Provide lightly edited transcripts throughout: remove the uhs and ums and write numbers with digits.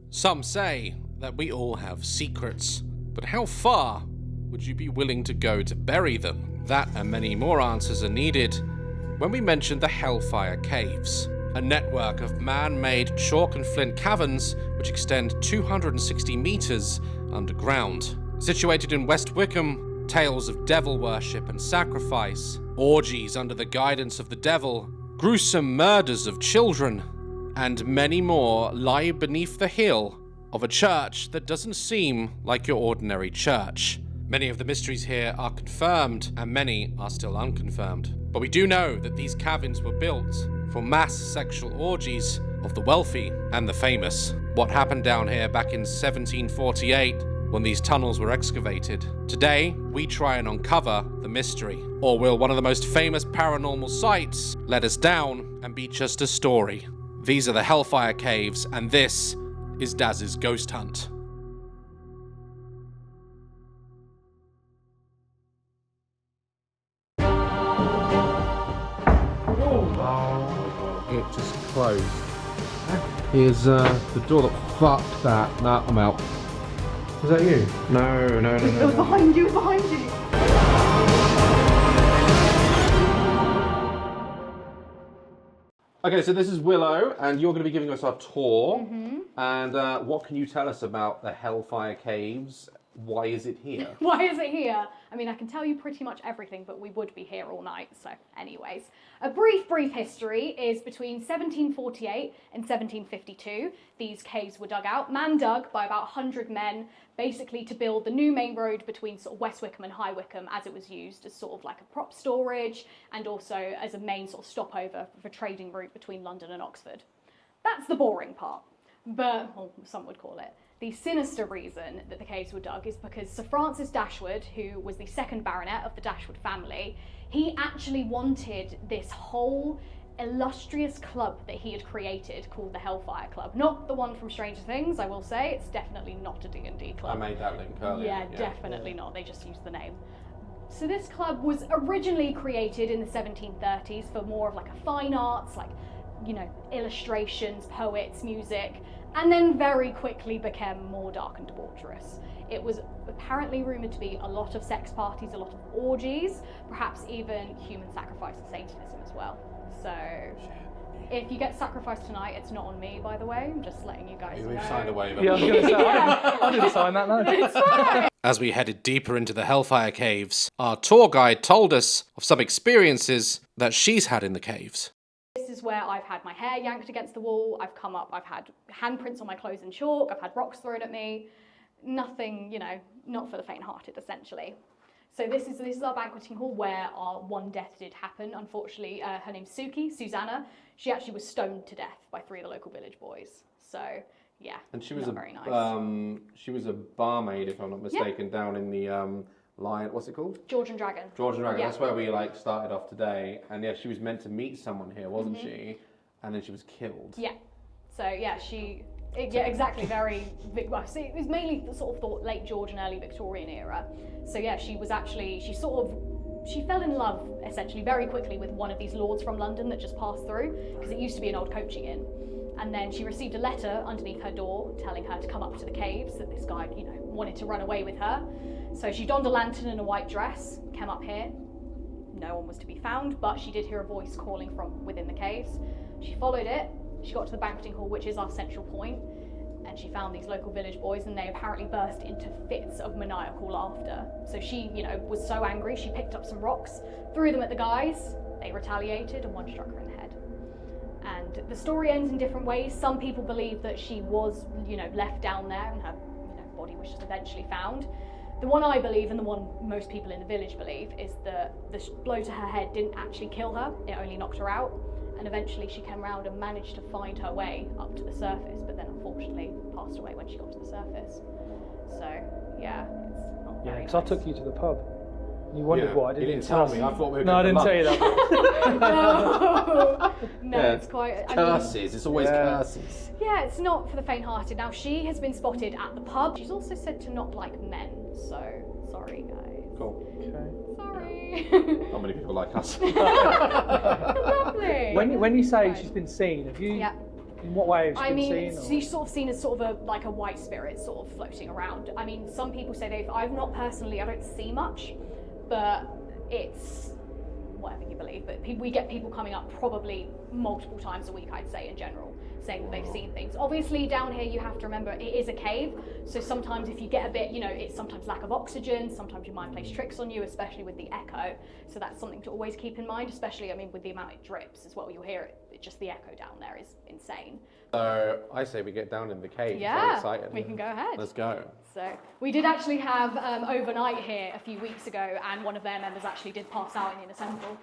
Some say that we all have secrets, but how far would you be willing to go to bury them? That and many more answers are needed when we mention the Hellfire Caves, a network of man-made chalk and flint caverns which extend 260 meters underground. Situated in West Wickham, tales of devil worship and sacrifice, orgies under the guidance of the devil, gruesome murders of children, and many more lie beneath the hill of a church that doesn't seem like your ordinary church. Many of the mysteries here are confirmed, and many are still unconfirmed. But we do know that these caverns were built for mass sexual orgies of the wealthy and the famous. What happened down here back in 1748 when these tunnels were excavated? Today, we try and uncover the mystery. Or will one of the most famous paranormal sites let us down and be just a story? These are the Hellfire Caves, and this is Daz's Ghost Hunt. It just closed. Here's the door that fucked that. Nah, I'm out. Was that you? No. It was behind you, behind you. Okay, so this is Willow, and you're going to be giving us our tour. And what can you tell us about the Hellfire Caves? Why is it here? Why is it here? I mean, I can tell you pretty much everything, but we would be here all night, so anyways. A brief history is between 1748 and 1752. These caves were dug out, man-dug by about 100 men, basically to build the new main road between sort of West Wickham and High Wickham, as it was used as sort of like a prop storage and also as a main sort of stopover for trading route between London and Oxford. That's the boring part, but, well, some would call it. The sinister reason that the caves were dug is because Sir Francis Dashwood, who was the second baronet of the Dashwood family, he actually wanted this whole illustrious club that he had created called the Hellfire Club. Not the one from Stranger Things, I will say. It's definitely not a D&D club. I made that link earlier. Yeah, definitely not. They just used the name. So this club was originally created in the 1730s for more of like a fine arts, like, you know, illustrations, poets, music, and then very quickly became more dark and debaucherous. It was apparently rumoured to be a lot of sex parties, a lot of orgies, perhaps even human sacrifice and Satanism as well. So, if you get sacrificed tonight, it's not on me, by the way. I'm just letting you guys know. We've signed a waiver. Yeah, I was going to say, I didn't sign that, no. It's fine. As we headed deeper into the Hellfire Caves, our tour guide told us of some experiences that she's had in the caves. This is where I've had my hair yanked against the wall, I've come up, I've had handprints on my clothes in chalk, I've had rocks thrown at me. Nothing, you know, not for the faint-hearted, essentially. So this is our banqueting hall where our one death did happen. Unfortunately, her name's Susanna. She actually was stoned to death by 3 of the local village boys. So, yeah, And she was not very nice. She was a barmaid, if I'm not mistaken, down in the Lion. What's it called? George and Dragon. George and Dragon. Yeah. That's where we started off today. And yeah, she was meant to meet someone here, wasn't she? And then she was killed. Yeah. So yeah, yeah, exactly. Very big. Well, see, it was mainly sort of thought late George and early Victorian era. So yeah, she fell in love essentially very quickly with one of these lords from London that just passed through, because it used to be an old coaching inn. And then she received a letter underneath her door telling her to come up to the caves, that this guy, you know, wanted to run away with her. So she donned a lantern and a white dress, came up here. No one was to be found, but she did hear a voice calling from within the caves. She followed it. She got to the banqueting hall, which is our central point, and she found these local village boys, and they apparently burst into fits of maniacal laughter. So she, you know, was so angry, she picked up some rocks, threw them at the guys. They retaliated, and one struck her in the head. And the story ends in different ways. Some people believe that she was, you know, left down there, and her, you know, body was just eventually found. The one I believe, and the one most people in the village believe, is that the blow to her head didn't actually kill her, it only knocked her out. And eventually she came around and managed to find her way up to the surface, but then unfortunately passed away when she got to the surface. So, yeah, it's not very because I took you to the pub. You wondered why I didn't. You didn't tell me. I thought we were No, I going didn't to tell you lunch. that. No, Yeah. it's quite... Curses. It's always curses. Yeah, it's not for the faint-hearted. Now, she has been spotted at the pub. She's also said to not like men, so sorry, guys. Cool. Okay. Sorry. Not many people like us. Lovely. When you say she's been seen, have you? Yeah. In what way have I you mean, seen? Or? she's sort of seen as sort of like a white spirit sort of floating around. I mean, some people say I've not personally, I don't see much, but it's whatever you believe. But we get people coming up probably multiple times a week, I'd say, in general, saying that they've seen things. Obviously, down here you have to remember it is a cave, so sometimes if you get a bit, it's sometimes lack of oxygen, sometimes your mind plays tricks on you, especially with the echo. So that's something to always keep in mind, especially, I mean, with the amount it drips as well. You'll hear it. Just the echo down there is insane. So I say we get down in the cave. Yeah, I'm excited. we can go ahead. Let's go. So we did actually have overnight here a few weeks ago, and one of their members actually did pass out in the assemble.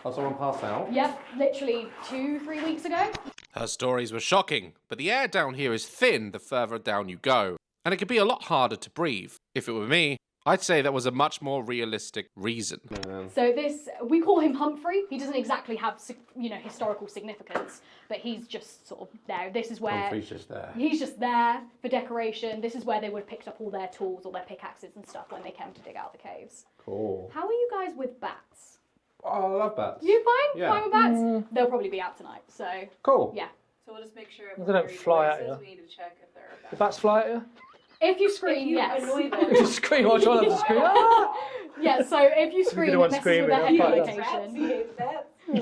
Oh, someone passed out? Yep, literally 2-3 weeks ago. Her stories were shocking, but the air down here is thin the further down you go, and it can be a lot harder to breathe. If it were me, I'd say that was a much more realistic reason. So we call him Humphrey. He doesn't exactly have, historical significance, but he's just sort of there. This is where Humphrey's just there. He's just there for decoration. This is where they would have picked up all their tools, all their pickaxes and stuff when they came to dig out the caves. Cool. How are you guys with bats? Oh, I love bats. You fine? Yeah. Fine with bats? They'll probably be out tonight, so Cool. yeah. So we'll just make sure if They we're don't hearing fly at voices, you. we need to check if they're The bats fly at you? If you scream, If you yes. annoy them. You just scream, I try not to scream. Ah! Yeah, so if you scream, the it one messes screaming, with I'll their fight echolocation. You hate bats? Yeah.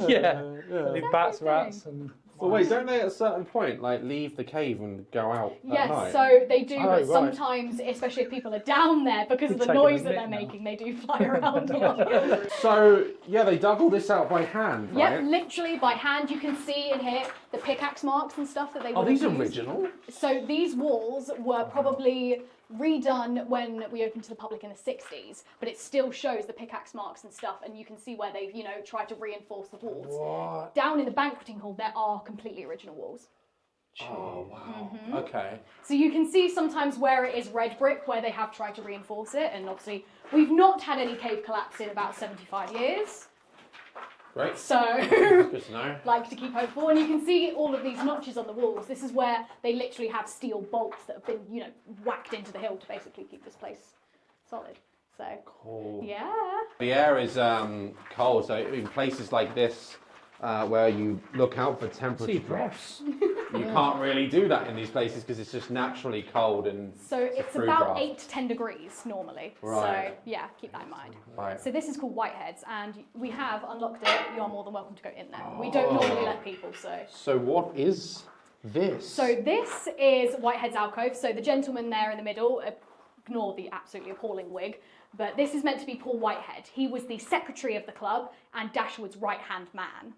Yeah. I think bats, rats, and... Well, wait, don't they at a certain point, leave the cave and go out at Yes, night? so they do, Oh, but right. sometimes, especially if people are down there, because of the Take noise a that they're minute now. making, they do fly around. So, yeah, they dug all this out by hand, Yep, right? literally by hand. You can see in here the pickaxe marks and stuff that they Are would these have used. original? So these walls were probably redone when we opened to the public in the 60s, but it still shows the pickaxe marks and stuff, and you can see where they've, tried to reinforce the walls. What? Down in the banqueting hall, there are completely original walls. Oh, wow. Mm-hmm. Okay. So you can see sometimes where it is red brick, where they have tried to reinforce it, and obviously we've not had any cave collapse in about 75 years. Great. So, Good to know. like to keep hopeful, and you can see all of these notches on the walls. This is where they literally have steel bolts that have been, whacked into the hill to basically keep this place solid. So, Cool. yeah. The air is cold, so in places like this, where you look out for temperature drops, you can't really do that in these places because it's just naturally cold and So it's fruit about draft. 8 to 10 degrees normally. Right. So yeah, keep that in mind. Right. So this is called Whiteheads, and we have unlocked it. You are more than welcome to go in there. We don't normally let people, so. So what is this? So this is Whitehead's alcove. So the gentleman there in the middle, ignore the absolutely appalling wig, but this is meant to be Paul Whitehead. He was the secretary of the club and Dashwood's right-hand man.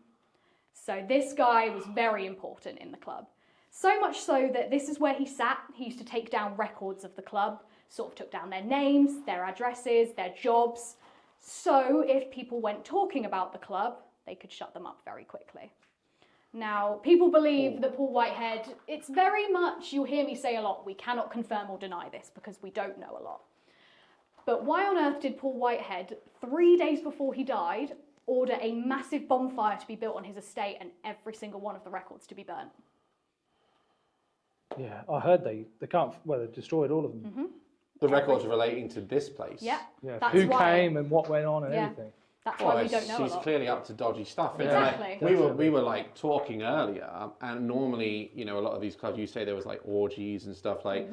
So this guy was very important in the club. So much so that this is where he sat. He used to take down records of the club, sort of took down their names, their addresses, their jobs. So if people went talking about the club, they could shut them up very quickly. Now, people believe that Paul Whitehead, it's very much, you'll hear me say a lot, we cannot confirm or deny this because we don't know a lot. But why on earth did Paul Whitehead, 3 days before he died, order a massive bonfire to be built on his estate and every single one of the records to be burnt? Yeah, I heard they can't, they destroyed all of them. Mm-hmm. The records relating to this place. Yeah, Yeah, that's who why, came and what went on and Yeah. everything. That's Well, why we don't know a she's lot. clearly up to dodgy stuff. And Exactly. we were like talking earlier, and normally, a lot of these clubs, you say there was like orgies and stuff. Like,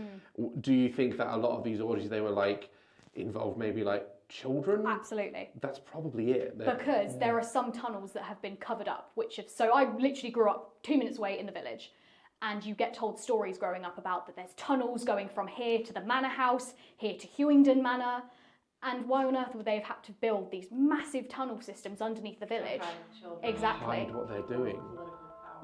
do you think that a lot of these orgies they were like involved maybe like children? Absolutely. That's probably it. Because there are some tunnels that have been covered up, so I literally grew up 2 minutes away in the village, and you get told stories growing up about that there's tunnels going from here to the manor house, here to Hewingdon Manor, and why on earth would they have had to build these massive tunnel systems underneath the village? Exactly. Hide what they're doing.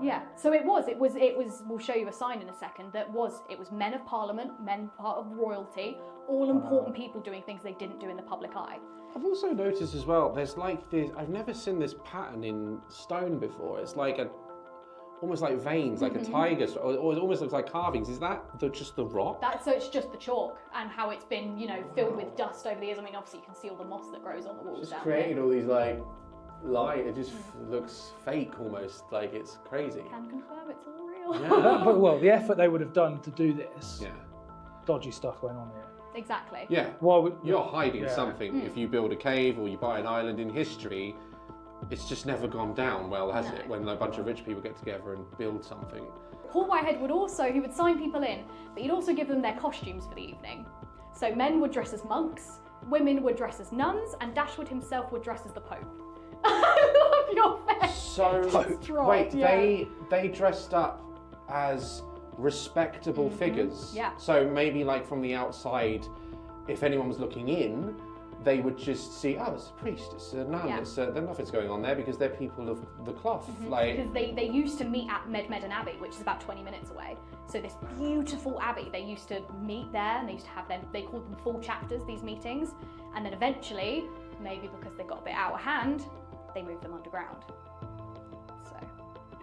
Yeah, so it was, we'll show you a sign in a second, it was men of parliament, men part of royalty, all important people doing things they didn't do in the public eye. I've also noticed as well, there's like this, I've never seen this pattern in stone before. It's like almost like veins, like a tiger, or it almost looks like carvings. Is that just the rock? So it's just the chalk and how it's been, filled with dust over the years. I mean, obviously you can see all the moss that grows on the walls Just down created there. all these like light, it just looks fake almost, like it's crazy. Can confirm it's all real. Yeah. Well, the effort they would have done to do this, Yeah. dodgy stuff went on here. Exactly. Yeah. Why would, You're hiding Yeah. something. If you build a cave or you buy an island in history, it's just never gone down well, has No. it? When a bunch of rich people get together and build something. Paul Whitehead he would sign people in, but he'd also give them their costumes for the evening. So men would dress as monks, women would dress as nuns, and Dashwood himself would dress as the Pope. I love your face. So, wait, they dressed up as respectable figures. Yeah. So maybe like from the outside, if anyone was looking in, they would just see, oh, it's a priest, it's a nun, then nothing's going on there because they're people of the cloth. Because they used to meet at Medmeaden Abbey, which is about 20 minutes away. So this beautiful abbey, they used to meet there, and they used to have they called them full chapters, these meetings. And then eventually, maybe because they got a bit out of hand, they moved them underground. So.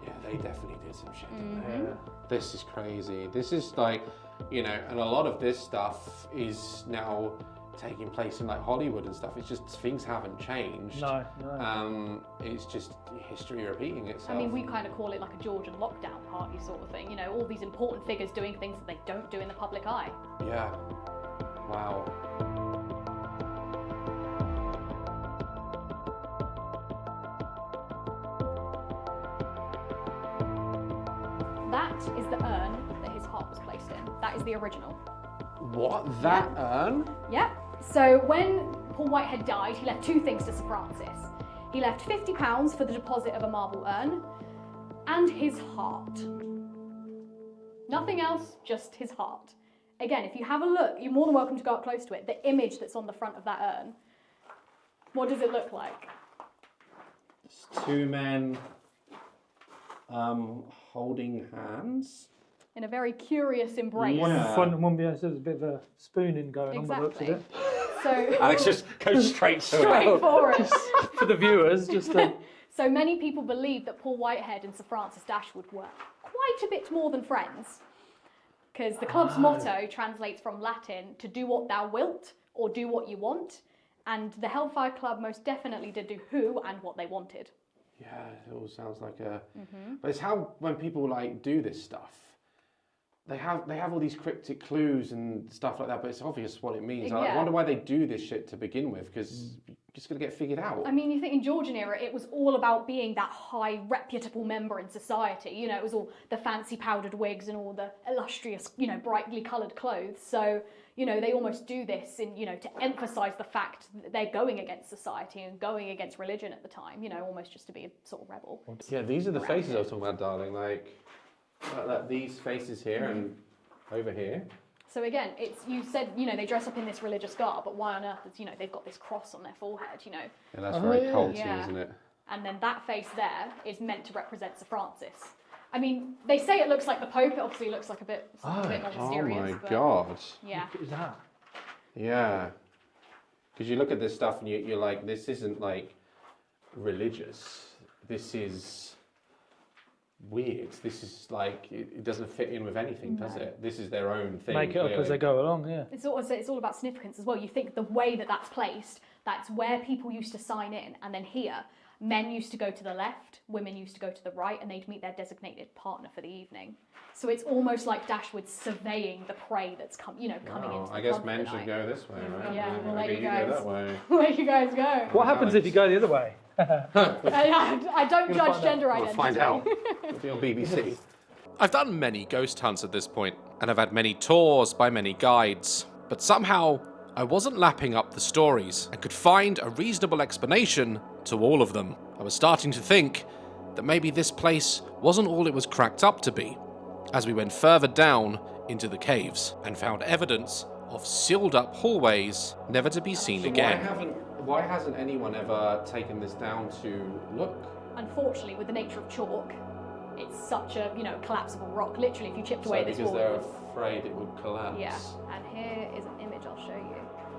Yeah, they definitely did some shit. Yeah. This is crazy. This is like, you know, and a lot of this stuff is now taking place in like Hollywood and stuff. It's just things haven't changed. No. It's just history repeating itself. I mean, we kind of call it like a Georgian lockdown party sort of thing. You know, all these important figures doing things that they don't do in the public eye. Yeah. Wow. That is the urn that his heart was placed in. That is the original. What? That urn? Yeah. So when Paul Whitehead died, he left two things to Sir Francis. He left £50 for the deposit of a marble urn and his heart. Nothing else, just his heart. Again, if you have a look, you're more than welcome to go up close to it. The image that's on the front of that urn, what does it look like? It's two men holding hands. In a very curious embrace. Yeah. One behind, there's a bit of a spooning going on by the looks of Exactly. it. So Alex just goes straight to straight for it. For the viewers, just So many people believe that Paul Whitehead and Sir Francis Dashwood were quite a bit more than friends. Because the club's motto translates from Latin to do what thou wilt or do what you want. And the Hellfire Club most definitely did do who and what they wanted. Yeah, it all sounds like a... But it's how, when people like do this stuff, they have all these cryptic clues and stuff like that, but it's obvious what it means. I Yeah. wonder why they do this shit to begin with, because it's going to get figured out. I mean, you think in Georgian era, it was all about being that high, reputable member in society. You know, it was all the fancy powdered wigs and all the illustrious, you know, brightly coloured clothes. So, you know, they almost do this in, you know, to emphasise the fact that they're going against society and going against religion at the time, you know, almost just to be a sort of rebel. Yeah, these are the faces I was talking about, darling. Like these faces here and over here. So again, it's, you said, you know, they dress up in this religious garb, but why on earth is, you know, they've got this cross on their forehead, you know? Yeah, that's very culty, Yeah. isn't it? And then that face there is meant to represent Sir Francis. I mean, they say it looks like the Pope. It obviously looks like a bit more mysterious. Oh my but god. Yeah. What is that? Yeah. Because you look at this stuff and you're like, this isn't like religious. This is weird. This is like, it doesn't fit in with anything, does it? This is their own thing. Make it up as they go along, yeah. It's all about significance as well. You think the way that that's placed, that's where people used to sign in, and then here, men used to go to the left, women used to go to the right, and they'd meet their designated partner for the evening. So it's almost like Dashwood surveying the prey that's coming into the I guess club men for the should night. go this way, right? Yeah, well, there Maybe you go guys. that way. Where you guys go? What happens if you go the other way? I don't judge gender We'll identity. find out. It'll be on BBC. I've done many ghost hunts at this point, and I've had many tours by many guides, but somehow I wasn't lapping up the stories and could find a reasonable explanation to all of them. I was starting to think that maybe this place wasn't all it was cracked up to be, as we went further down into the caves and found evidence of sealed up hallways never to be seen again. Why hasn't anyone ever taken this down to look? Unfortunately, with the nature of chalk, it's such a, you know, collapsible rock. Literally, if you chipped away this because wall, they're it would- afraid it would collapse. yeah. And here is an image I'll show you.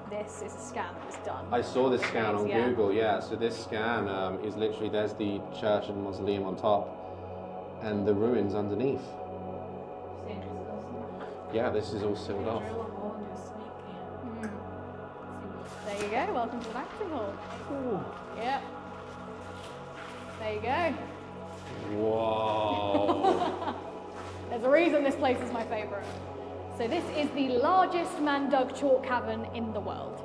This is a scan that was done. I saw this scan on Yeah. Google, yeah. So this scan is literally, there's the church and mausoleum on top and the ruins underneath. Yeah, this is all sealed off. There you go. Welcome to the banquet hall. Yeah. There you go. Whoa. There's a reason this place is my favourite. So this is the largest man-dug chalk cavern in the world.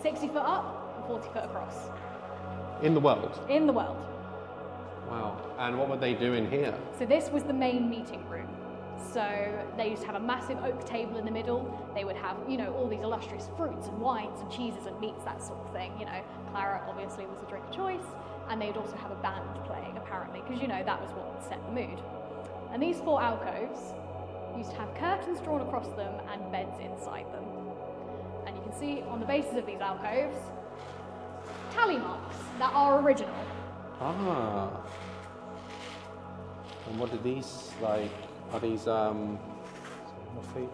60 foot up and 40 foot across. In the world? In the world. Wow. And what would they do in here? So this was the main meeting room. So they used to have a massive oak table in the middle. They would have, you know, all these illustrious fruits and wines and cheeses and meats, that sort of thing. You know, claret obviously was the drink of choice, and they would also have a band playing apparently, because you know that was what would set the mood. And these 4 alcoves used to have curtains drawn across them and beds inside them. And you can see on the bases of these alcoves tally marks that are original. Ah. And what are these like? Are these My feet.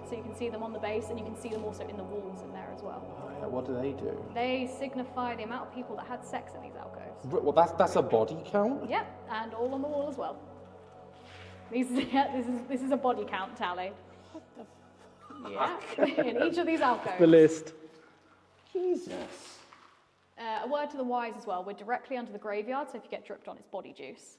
So you can see them on the base, and you can see them also in the walls in there as well. what do they do? They signify the amount of people that had sex in these alcoves. Well, that's a body count? Yep, and all on the wall as well. This is a body count tally. What the Yeah, in each of these alcoves. The list. Jesus. A word to the wise as well. We're directly under the graveyard, so if you get dripped on, it's body juice.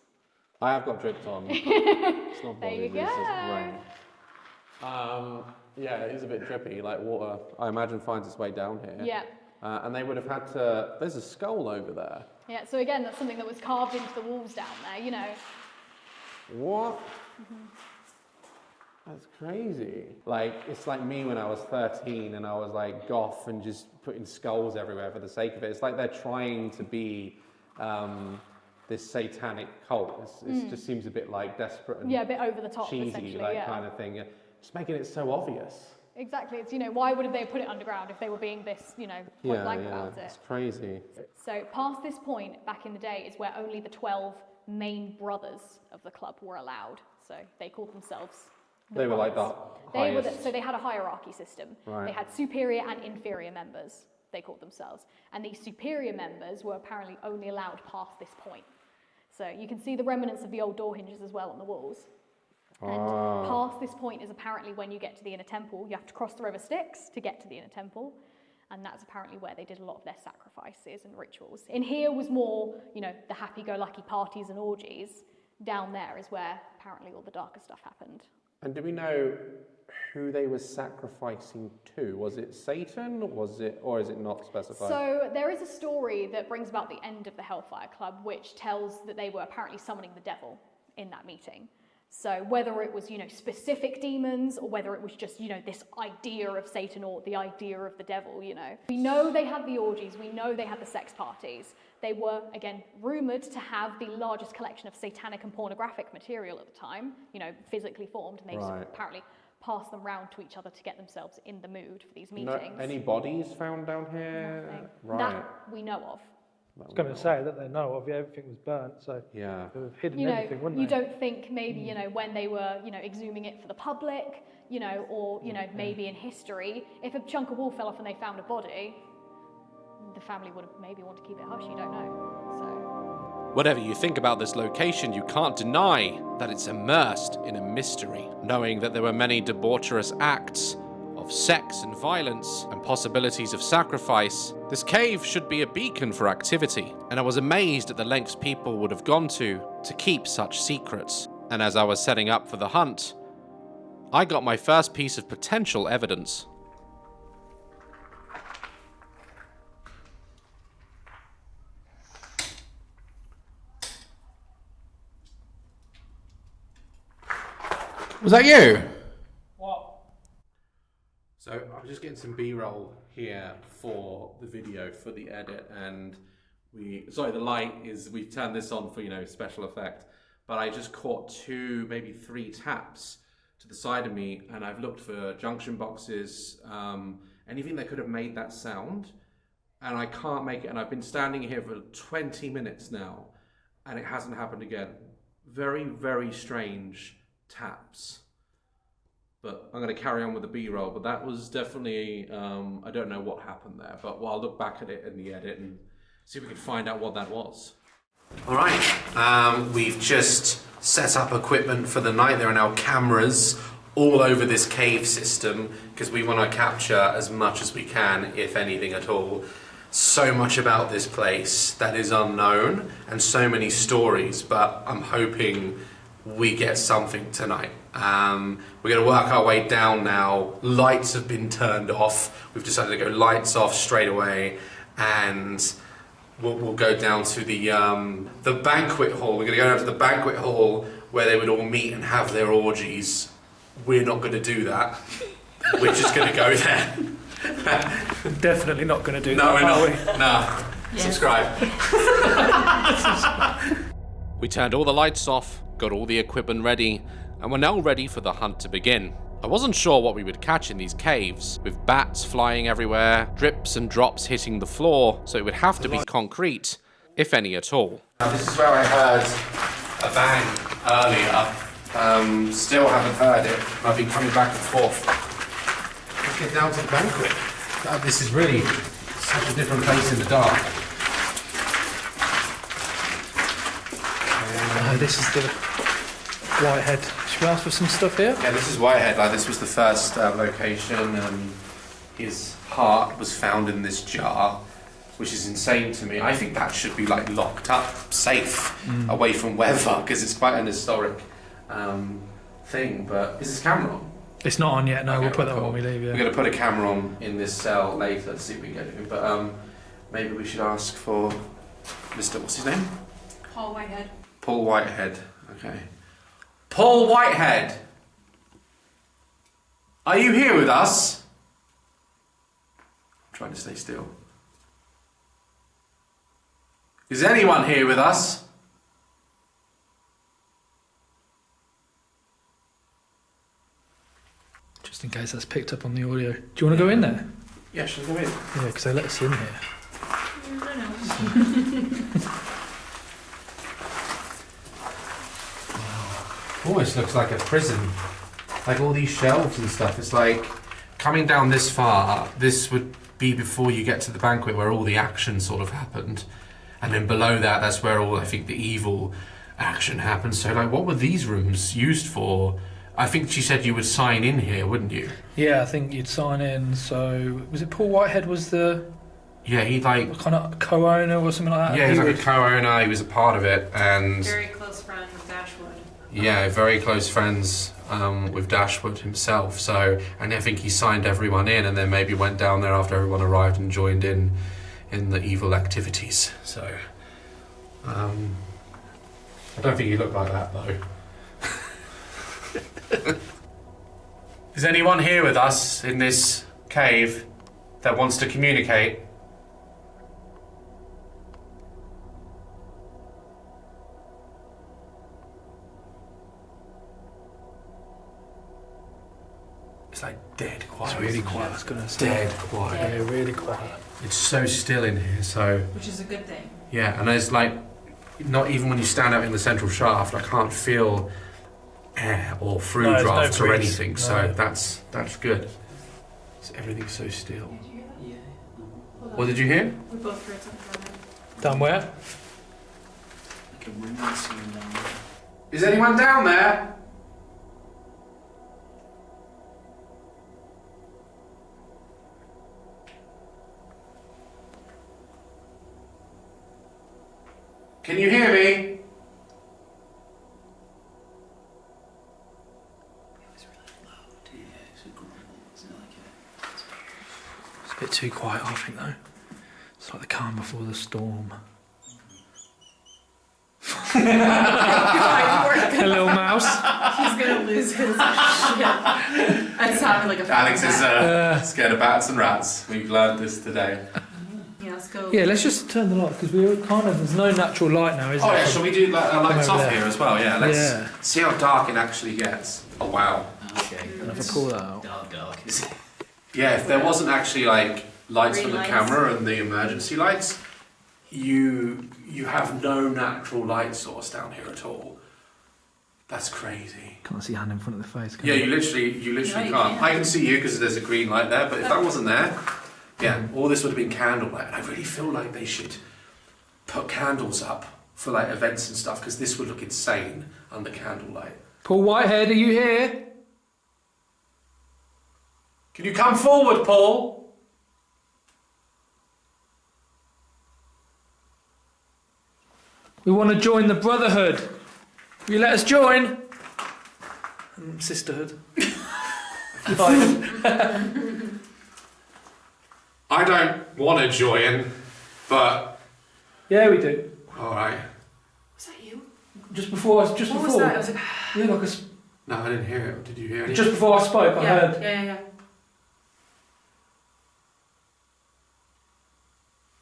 I have got dripped on. It's not There body, you this is go. rain. Yeah, it is a bit drippy, like water, I imagine, finds its way down here. Yeah. And they would have had to, there's a skull over there. Yeah, so again, that's something that was carved into the walls down there, you know. What? That's crazy. Like, it's like me when I was 13 and I was like goth and just putting skulls everywhere for the sake of it. It's like they're trying to be this satanic cult. It just seems a bit like desperate and Yeah, a bit over the top, cheesy, essentially, like yeah. kind of thing. Just making it so obvious. Exactly, it's, you know, why would they put it underground if they were being this, you know, point blank about it? It's crazy. So past this point, back in the day, is where only the 12 main brothers of the club were allowed. So they called themselves the They were like brothers. the highest. So they had a hierarchy system. Right. They had superior and inferior members, they called themselves. And these superior members were apparently only allowed past this point. So you can see the remnants of the old door hinges as well on the walls. And past this point is apparently when you get to the inner temple. You have to cross the river Styx to get to the inner temple. And that's apparently where they did a lot of their sacrifices and rituals. In here was more, you know, the happy-go-lucky parties and orgies. Down there is where apparently all the darker stuff happened. And do we know who they were sacrificing to? Was it Satan? Or is it not specified? So there is a story that brings about the end of the Hellfire Club, which tells that they were apparently summoning the devil in that meeting. So whether it was, you know, specific demons or whether it was just, you know, this idea of Satan or the idea of the devil, you know. We know they had the orgies, we know they had the sex parties. They were, again, rumoured to have the largest collection of satanic and pornographic material at the time, you know, physically formed, and they just apparently passed them round to each other to get themselves in the mood for these meetings. No, any bodies found down here? Nothing. Right. That we know of. I was going to say that they know of, yeah, everything was burnt, so Yeah. they would have hidden You know, everything, wouldn't you they? don't think maybe, you know, when they were, you know, exhuming it for the public, you know, or, you know, maybe in history, if a chunk of wall fell off and they found a body, the family would have maybe wanted to keep it hush, you don't know. So Whatever you think about this location, you can't deny that it's immersed in a mystery. Knowing that there were many debaucherous acts of sex and violence and possibilities of sacrifice, this cave should be a beacon for activity, and I was amazed at the lengths people would have gone to keep such secrets. And as I was setting up for the hunt, I got my first piece of potential evidence. Was that you? What? So I'm just getting some B-roll here for the video, for the edit, and the light is, we've turned this on for, you know, special effect, but I just caught 2, maybe 3 taps to the side of me, and I've looked for junction boxes, anything that could have made that sound, and I can't make it, and I've been standing here for 20 minutes now, and it hasn't happened again. Very, very strange taps. But I'm going to carry on with the B-roll, but that was definitely, I don't know what happened there, but I'll look back at it in the edit and see if we can find out what that was. All right, we've just set up equipment for the night. There are now cameras all over this cave system because we want to capture as much as we can, if anything at all. So much about this place that is unknown and so many stories, but I'm hoping we get something tonight. We're going to work our way down now. Lights have been turned off. We've decided to go lights off straight away, and we'll go down to the banquet hall. We're going to go down to the banquet hall where they would all meet and have their orgies. We're not going to do that. We're just going to go there. We're definitely not going to do No, that, we're are we? not. Nah. Yes. Subscribe. We turned all the lights off, got all the equipment ready, and we're now ready for the hunt to begin. I wasn't sure what we would catch in these caves, with bats flying everywhere, drips and drops hitting the floor, so it would have to be concrete, if any at all. Now this is where I heard a bang earlier. Still haven't heard it. I've been coming back and forth. Let's get down to the banquet. God, this is really such a different place in the dark. This is the Whitehead. Should we ask for some stuff here? Yeah, this is Whitehead. Like, this was the first location. His heart was found in this jar, which is insane to me. I think that should be like locked up, safe, away from weather, because it's quite an historic thing. But is this camera on? It's not on yet. No, Okay, we'll put that cool. on when we leave. Yeah. We're going to put a camera on in this cell later to see if we can get it. But maybe we should ask for Mr. What's his name? Paul Whitehead. Paul Whitehead. Okay. Paul Whitehead! Are you here with us? I'm trying to stay still. Is anyone here with us? Just in case that's picked up on the audio. Do you want to go in there? Yeah, should I go in? Yeah, because they let us in here. Almost looks like a prison. Like all these shelves and stuff. It's like coming down this far, this would be before you get to the banquet where all the action sort of happened. And then below that, that's where all, I think, the evil action happens. So like, what were these rooms used for? I think she said you would sign in here, wouldn't you? Yeah, I think you'd sign in. So was it Paul Whitehead was the Yeah, he like... kind of co-owner or something like that? Yeah, he's like would- a co-owner, he was a part of it, and... Very close friend with Dashwood. Yeah, very close friends with Dashwood himself. So, and I think he signed everyone in, and then maybe went down there after everyone arrived and joined in the evil activities. So, I don't think he looked like that though. Is anyone here with us in this cave that wants to communicate? It's like dead quiet. It's really quiet. It's gonna stay. Dead quiet. Yeah, really quiet. It's so still in here, so... Which is a good thing. Yeah, and there's like... Not even when you stand out in the central shaft, I can't feel air or through No, there's no drafts or breeze. anything, No. so that's good. So everything's so still. What did you hear? We both heard something. Down where? Like a ring scene down there. Is anyone down there? Can you hear me? It was really loud. Yeah, it's a grumble. It's not like It's a bit too quiet, I think, though. It's like the calm before the storm. A little mouse. He's gonna lose his shit. That sounded like a Alex is rat. scared of bats and rats. We've learned this today. Yeah, let's go. Yeah, let's just turn the light because we're kind of there's no natural light now, is Oh there? yeah, shall we do lights over off there. here as well? Yeah, let's Yeah. see how dark it actually gets. Oh wow. Okay. And if I pull that out. Dark, is it? Yeah, if there wasn't actually like lights Green from the lights. camera and the emergency lights, you have no natural light source down here at all. That's crazy. Can't see hand in front of the face. Can Yeah, you? you literally No, you can't. can't. I can see you because there's a green light there, but if that wasn't there, yeah, all this would have been candlelight. And I really feel like they should put candles up for like events and stuff because this would look insane under candlelight. Paul Whitehead, are you here? Can you come forward, Paul? We want to join the Brotherhood. Will you let us join? Sisterhood. I don't want to join, but Yeah, we do. all right. Was that you? Just before. What was that? It was like, Yeah, like a. No, I didn't hear it. Did you hear it? Just before I spoke, I heard. yeah.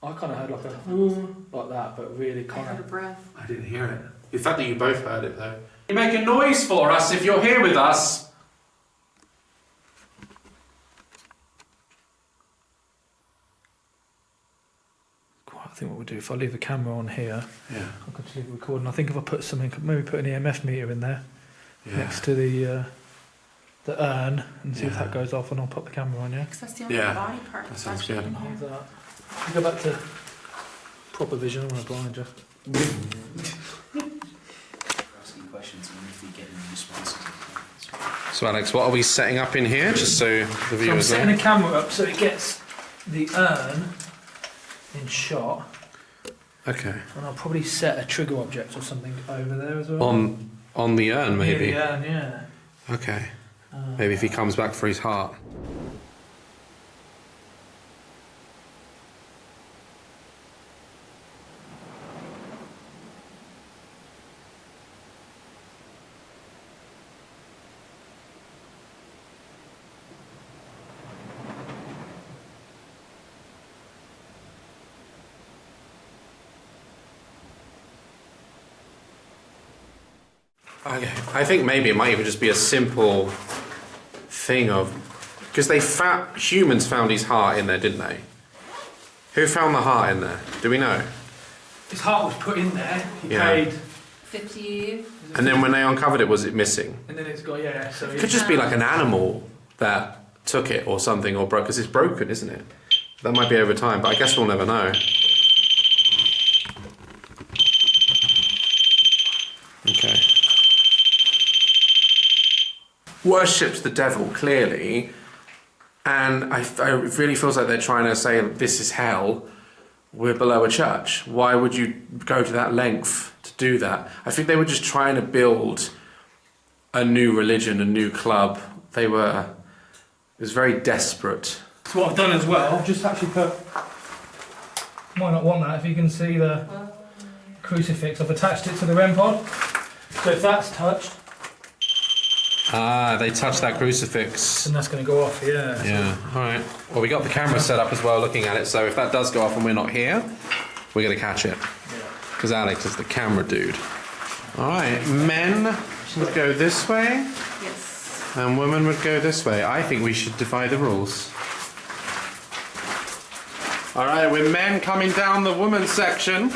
I kind of heard like a like that, but really I kind heard a of. breath. I didn't hear it. The fact that you both heard it though. You make a noise for us if you're here with us. I think what we'll do if I leave the camera on here, Yeah. I can just leave it recording. I think if I put something, maybe put an EMF meter in there Yeah. next to the urn and see if Yeah. that goes off, and I'll put the camera on. Yeah. Because that's the only Yeah, body part that that's sounds actually good. in How's here. that? You go back to proper vision. I'm gonna blind you. Asking questions and if we get any responses. So, Alex, what are we setting up in here, just so the So I'm viewers setting know? the camera up so it gets the urn in shot, Okay. and I'll probably set a trigger object or something over there as well. On the urn, Near maybe. the urn, yeah. Okay. Maybe if he comes back for his heart. Okay. I think maybe it might even just be a simple thing of, because humans found his heart in there, didn't they? Who found the heart in there? Do we know? His heart was put in there. He Yeah. paid, 50. And then when they uncovered it, was it missing? and then it's got So It could just be like an animal that took it or something, or broke, because it's broken, isn't it? That might be over time, but I guess we'll never know. Okay. Worships the devil, clearly, and it really feels like they're trying to say, this is hell, we're below a church. Why would you go to that length to do that? I think they were just trying to build a new religion, a new club. It was very desperate. So what I've done as well, I've just actually put, might not want that if you can see the crucifix, I've attached it to the REM pod. So if that's touched, Ah, they touched that crucifix. then that's going to go off, yeah. Yeah, alright. Well, we got the camera set up as well, looking at it, so if that does go off and we're not here, we're going to catch it. Because Alex is the camera dude. Alright, men would go this way, Yes. and women would go this way. I think we should defy the rules. Alright, with men coming down the women's section.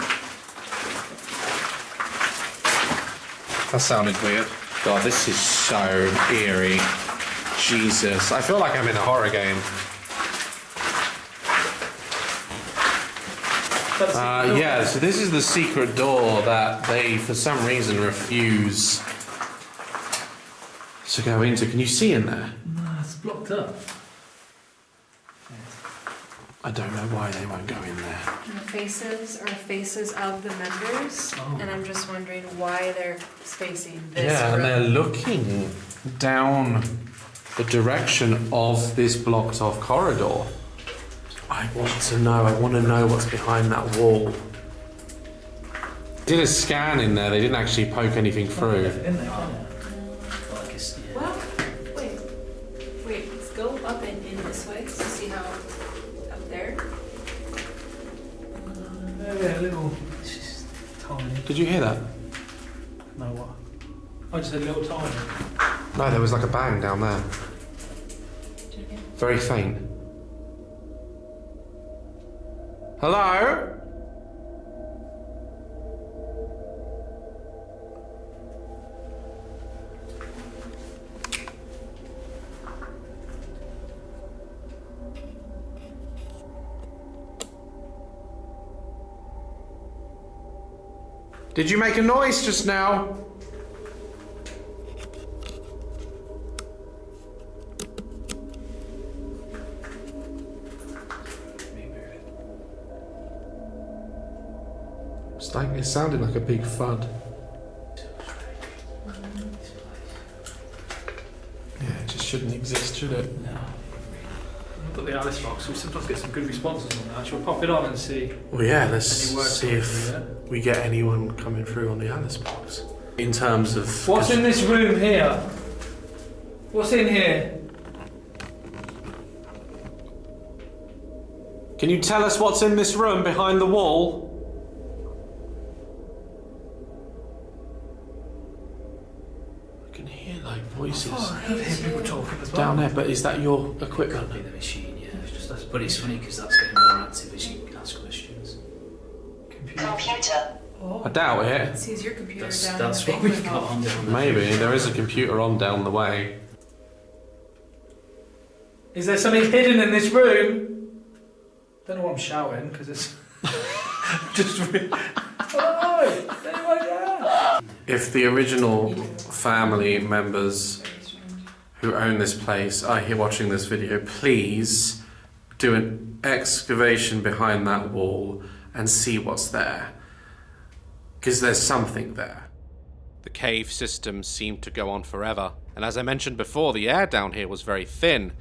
That sounded weird. God, this is so eerie. Jesus. I feel like I'm in a horror game. Yeah, so this is the secret door that they, for some reason, refuse to go into. Can you see in there? No, it's blocked up. I don't know why they won't go in there. And the faces are faces of the members, and I'm just wondering why they're facing this Yeah, and room. they're looking down the direction of this blocked off corridor. I want to know what's behind that wall. Did a scan in there, they didn't actually poke anything through. In there, Like it's, yeah. Well, wait, let's go up and in this way to see how up there. yeah, a little. It's just tiny. Did you hear that? No, what? I just said a little tiny. No, there was like a bang down there. Very faint. Hello? Did you make a noise just now? It sounded like a big thud. Yeah, it just shouldn't exist, should it? I've got the Alice box. We sometimes get some good responses on that. Shall we pop it on and see? Well, yeah, let's Any words see coming if through, yeah? we get anyone coming through on the Alice box. In terms of... What's in this room here? What's in here? Can you tell us what's in this room behind the wall? I can hear like voices I can hear people talking as well. down there, but is that your equipment? Could be the machine, yeah. But it's funny because that's getting more active as you ask questions. Computer. I doubt it. See, is your computer That's, down that's in the what we've banquet got hall? on down there. Maybe there is a computer on down the way. Is there something hidden in this room? Don't know what I'm shouting because it's just. Oh, is anyone there? If the original family members who own this place are here watching this video, please do an excavation behind that wall and see what's there. Because there's something there. The cave system seemed to go on forever, and as I mentioned before, the air down here was very thin,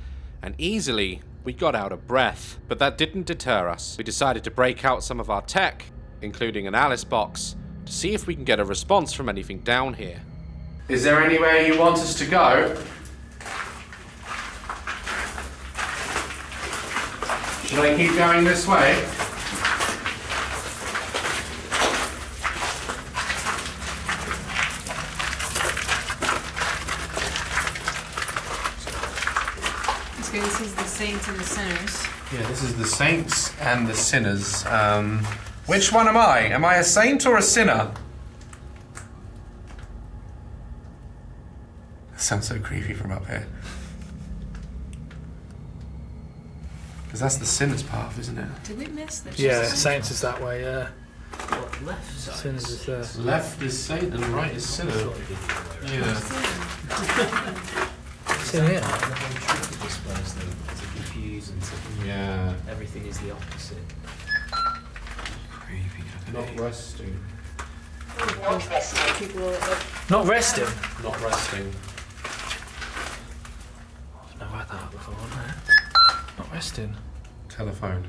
and easily we got out of breath. But that didn't deter us. We decided to break out some of our tech, including an Alice box, to see if we can get a response from anything down here. Is there anywhere you want us to go? Should I keep going this way? Okay, this is the saints and the sinners. Yeah, this is the saints and the sinners. Which one am I? Am I a saint or a sinner? That sounds so creepy from up here. Because that's the sinner's path, isn't it? Did we miss this? Yeah, Saints is that way, yeah. What, left side? Sinners is there. Left is saint and right is sinner. Yeah. It's in here. The whole trick of this place, though, to confuse and to... Yeah. Everything is the opposite. Creepy. Not resting. Not resting. People are Not resting. Not resting. I've never had that before, no. Not resting. Telephone.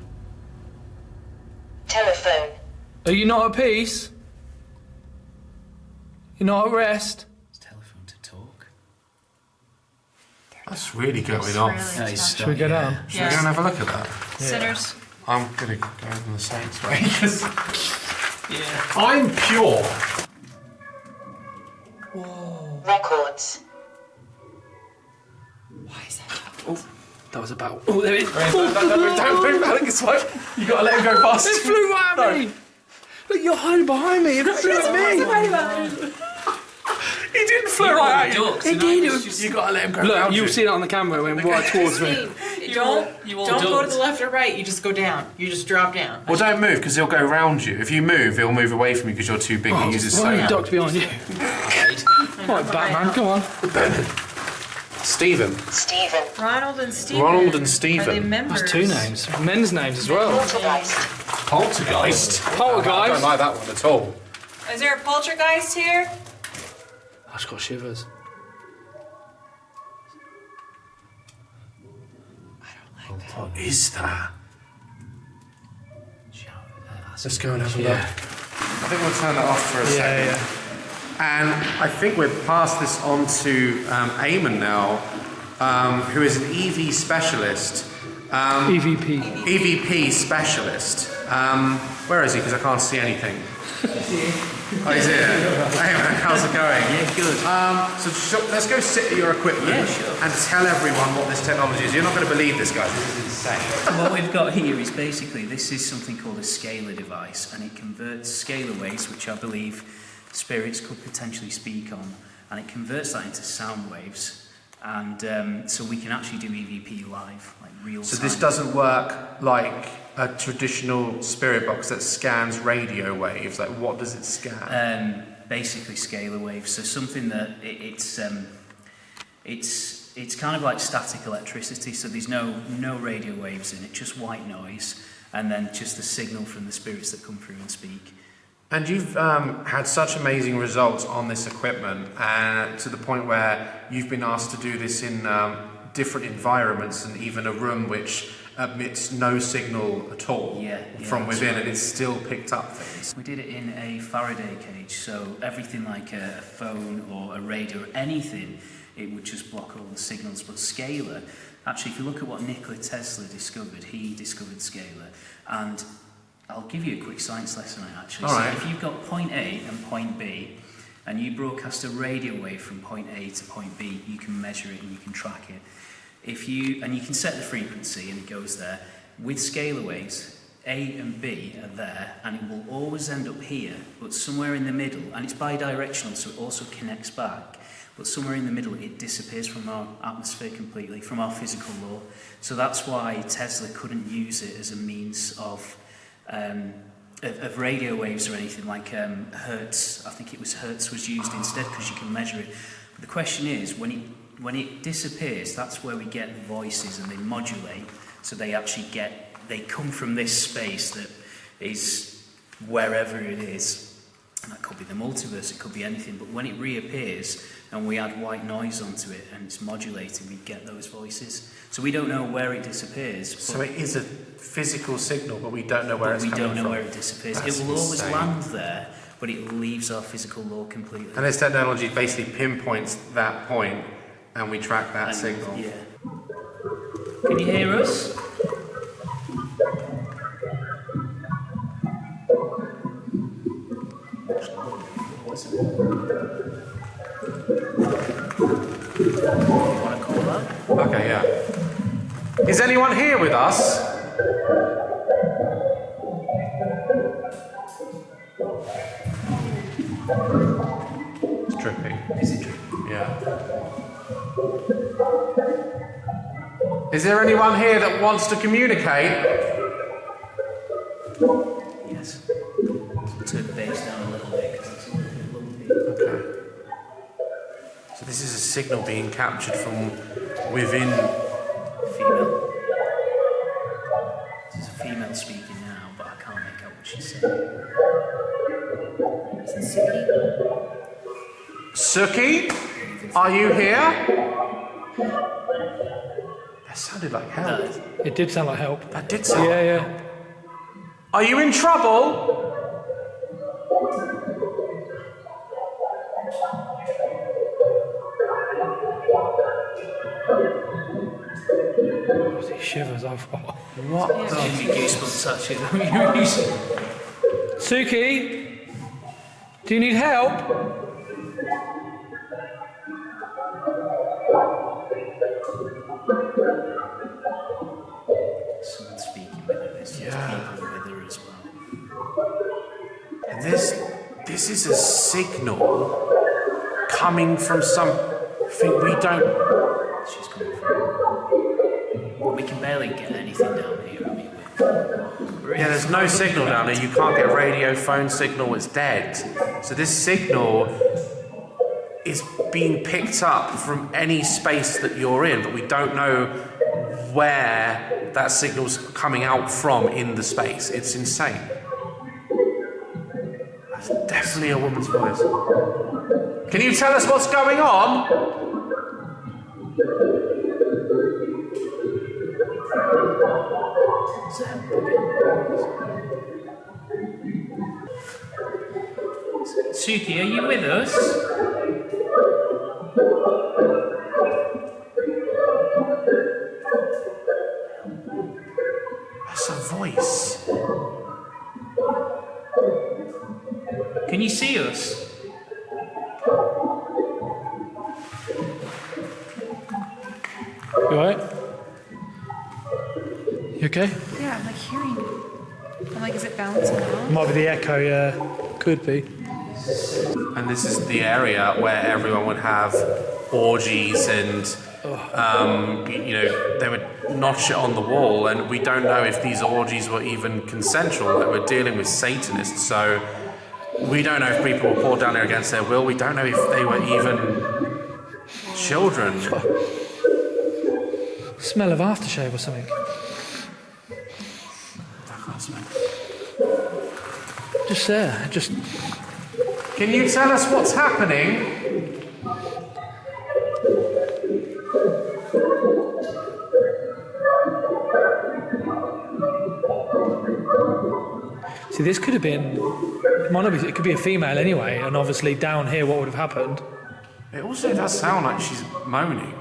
Telephone. Are you not at peace? You're not at rest? It's telephone to talk. That's really going off. really Should we go down? Should we go and have a look at that? sinners. I'm gonna go in the saints way because I'm pure. Records. That was about. Oh, there it is. Don't move, Alex. You gotta let him go past. It flew right at me! Look, you're hiding behind me. It flew at me. He didn't fly right at you. It did. It was You gotta let him go Look, round you'll you. see it on the camera when right towards me. Don't go to the left or right. You just go down. You just drop down. Well, don't move because he'll go round you. If you move, he'll move away from you because you're too big. He uses Why are you sonar. ducked behind you? Right, Batman, come on. Stephen. Stephen. Ronald and Stephen. Ronald and Are Stephen. they members? That's two names. Men's names as well. Poltergeist. Poltergeist. I don't Poltergeist. like that one at all. Is there a poltergeist here? I just got shivers. What is that? Shout, Let's go and have a look. I think we'll turn that off for a second. Yeah. And I think we've passed this on to Eamon now, who is an EV specialist. EVP. EVP specialist. Where is he? Because I can't see anything. Oh, he's here. Eamon, how's it going? Yeah, good. So let's go sit at your equipment and tell everyone what this technology is. You're not going to believe this, guys. This is insane. What we've got here is basically, this is something called a scalar device, and it converts scalar waves, which I believe spirits could potentially speak on, and it converts that into sound waves, and so we can actually do EVP live, like real So time. this doesn't work like a traditional spirit box that scans radio waves. Like, what does it scan? Basically scalar waves, so something that it's kind of like static electricity, so there's no radio waves in it, just white noise, and then just the signal from the spirits that come through and speak. And you've had such amazing results on this equipment, to the point where you've been asked to do this in different environments and even a room which emits no signal at all from within, and it's still picked up things. We did it in a Faraday cage, so everything like a phone or a radio or anything, it would just block all the signals. But scalar, actually, if you look at what Nikola Tesla discovered, he discovered scalar. And I'll give you a quick science lesson on it, actually. All right. So if you've got point A and point B, and you broadcast a radio wave from point A to point B, you can measure it and you can track it. And you can set the frequency and it goes there. With scalar waves, A and B are there, and it will always end up here, but somewhere in the middle, and it's bidirectional, so it also connects back, but somewhere in the middle it disappears from our atmosphere completely, from our physical law. So that's why Tesla couldn't use it as a means of radio waves or anything like hertz. I think it was hertz was used instead, because you can measure it. But the question is, when it disappears, that's where we get voices, and they modulate, so they come from this space that is wherever it is. And that could be the multiverse, it could be anything, but when it reappears and we add white noise onto it and it's modulated, we get those voices. So we don't know where it disappears. So it is a physical signal, but we don't know where it's coming from. We don't know where it disappears. That's it will always insane. land there, but it leaves our physical law completely. And this technology basically pinpoints that point, and we track that signal. Yeah. Can you hear us? You want to call that? Okay, yeah. Is anyone here with us? It's dripping. Is it dripping? Yeah. Is there anyone here that wants to communicate? Yes. Turn the bass down a little bit because it's a little bit lumpy. Okay. So this is a signal being captured from within. Female. This is a female speaking now, but I can't make out what she's saying. Is it Suki? Suki, are you here? That sounded like help. It did sound like help. That did sound. Yeah. Are you in trouble? Shivers, I've got. What? Give me goosebumps actually. Suki, do you need help? Someone speaking with her. There's people with her as well. And this is a signal coming from something we don't. She's coming from. We can barely get anything down here. I mean, Yeah, there's no signal down there. You can't get a radio phone signal. It's dead. So this signal is being picked up from any space that you're in, but we don't know where that signal's coming out from in the space. It's insane. That's definitely a woman's voice. Can you tell us what's going on? Suki, are you with us? That's a voice. Can you see us? You alright? You okay? Yeah, I'm like hearing it. I'm like, is it bouncing off? Might be the echo, yeah. Could be. And this is the area where everyone would have orgies and, they would notch it on the wall. And we don't know if these orgies were even consensual. That we're dealing with Satanists, so we don't know if people were poured down there against their will. We don't know if they were even children. Smell of aftershave or something. I can't smell. Just there, just. Can you tell us what's happening? See, this could have been. It might not be. It could be a female anyway, and obviously down here, what would have happened? It also does sound like she's moaning.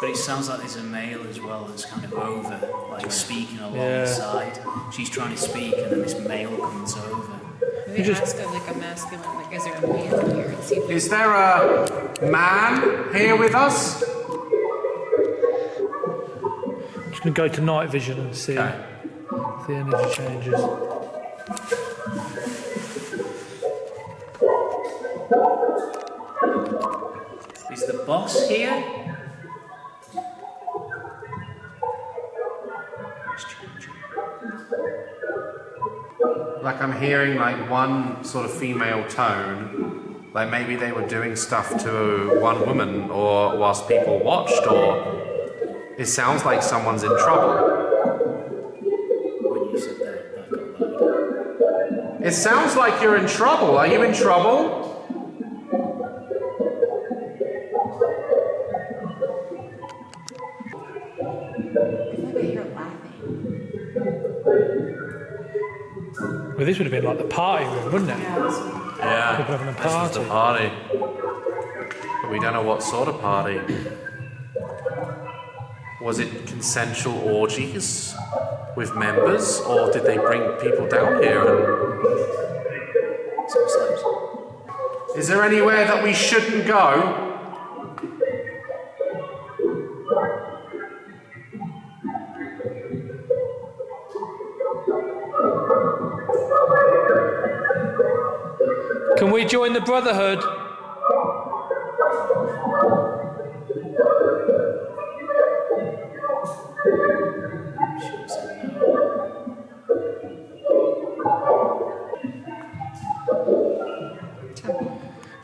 But it sounds like there's a male as well that's kind of over, like speaking alongside. She's trying to speak, and then this male comes over. Maybe ask like a masculine, like, is there a male here? And see if Is there a man here with us? I'm just going to go to night vision and see if the energy changes. Is the boss here? Like I'm hearing like one sort of female tone, like maybe they were doing stuff to one woman or whilst people watched, or it sounds like someone's in trouble. When you said that got loud. It sounds like you're in trouble. Are you in trouble? I hear laughing. Well, this would have been like the party room, wouldn't it? Yeah, People having a this was party. the party. But we don't know what sort of party. Was it consensual orgies with members, or did they bring people down here? Is there anywhere that we shouldn't go? Can we join the Brotherhood?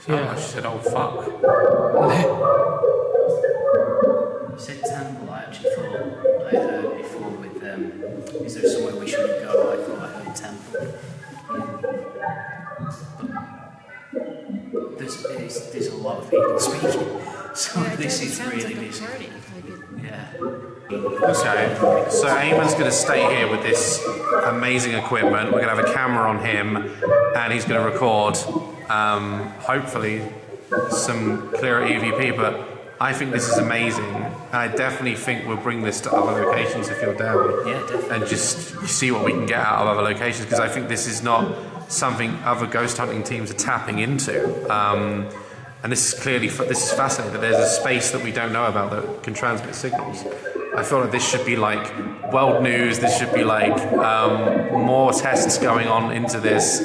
Yeah. She said, "Oh fuck." You said temple. I actually thought I heard before with is there somewhere we shouldn't go? I thought I heard temple. But there's a lot of people speaking, so this is really busy. Yeah. Okay, so Eamon's going to stay here with this amazing equipment. We're going to have a camera on him, and he's going to record, hopefully, some clearer EVP. But I think this is amazing, and I definitely think we'll bring this to other locations if you're down. Yeah, definitely. And just see what we can get out of other locations, because I think this is not something other ghost hunting teams are tapping into. And this is fascinating that there's a space that we don't know about that can transmit signals. I feel like this should be like world news. This should be like more tests going on into this.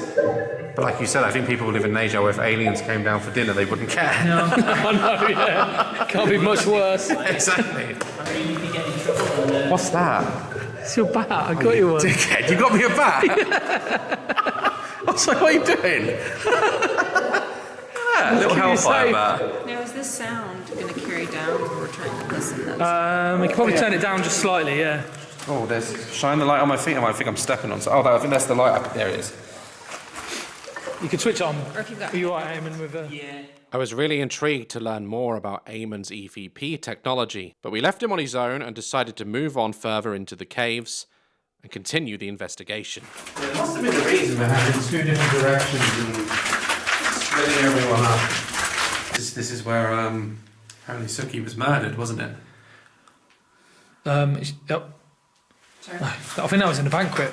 But like you said, I think people live in Asia where if aliens came down for dinner, they wouldn't care. No, I know, yeah. Can't be much worse. Exactly. I mean, you'd be getting in trouble. And, What's that? It's your bat. I got you one. Dickhead, you got me a bat? I was like, what are you doing? Yeah, little Hellfire bat. Now, is this sound going to carry down when we're trying to listen? We can probably turn it down just slightly, yeah. Oh, shine the light on my feet. I think I'm stepping on. I think that's the light up. There it is. You can switch on. Or if you've got... Are you right, Eamon, with yeah. I was really intrigued to learn more about Eamon's EVP technology, but we left him on his own and decided to move on further into the caves and continue the investigation. There must have been a reason for having two different directions and splitting everyone up. This is where apparently Suki was murdered, wasn't it? Yep. Sorry. I think that was in the banquet.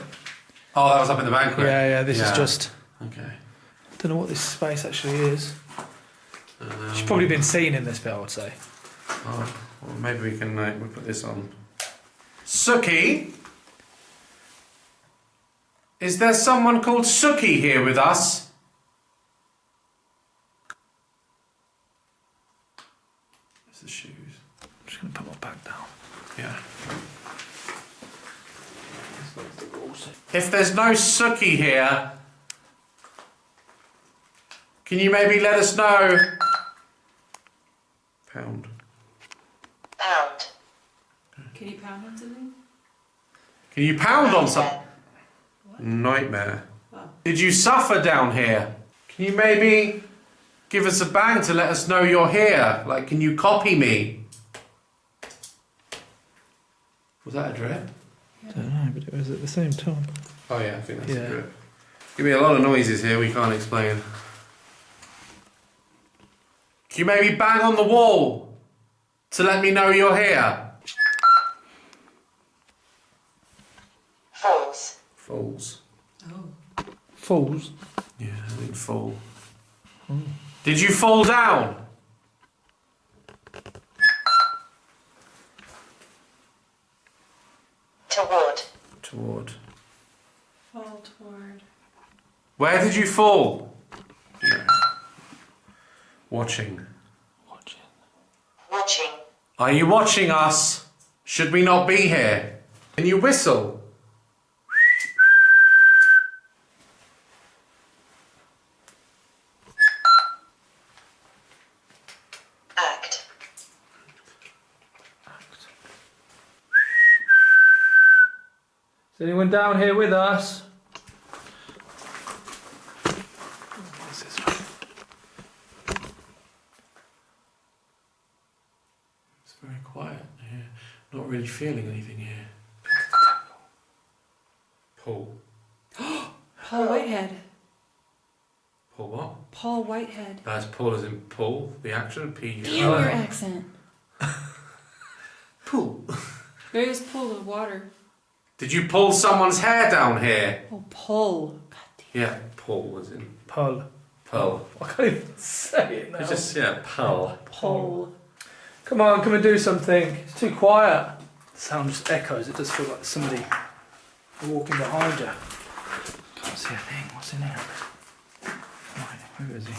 Oh, that was up in the banquet. Yeah, this is just... Okay. I don't know what this space actually is. She's probably been seen in this bit, I would say. Oh, well, maybe we can we'll put this on. Suki? Is there someone called Suki here with us? There's the shoes. I'm just going to put my back down. Yeah. If there's no Suki here, can you maybe let us know? Pound. Pound. Can you pound on something? Can you pound on something? Nightmare. Wow. Did you suffer down here? Can you maybe give us a bang to let us know you're here? Like, can you copy me? Was that a drip? I don't know, but it was at the same time. Oh yeah, I think that's a drip. Give me a lot of noises here we can't explain. Can you maybe bang on the wall to let me know you're here? Falls. Falls. Oh. Fools. Yeah, I didn't fall. Did you fall down? Toward. Toward. Fall toward. Where did you fall? Yeah. Watching. Watching. Are you watching us? Should we not be here? Can you whistle? Act. Is anyone down here with us? It's very quiet here. Not really feeling anything here. Paul. Paul Whitehead. Paul what? Paul Whitehead. That's Paul as in Paul, the action, P. Damn your accent. Paul. Maybe it's pool of water. Did you pull someone's hair down here? Oh, pull. God damn. Yeah, Paul as in Pull. Pearl. I can't even say it now. It's just, yeah, Pearl. Pull. Come on, come and do something. It's too quiet. The sound just echoes. It does feel like somebody walking behind you. Can't see a thing. What's in here? Right, where is he?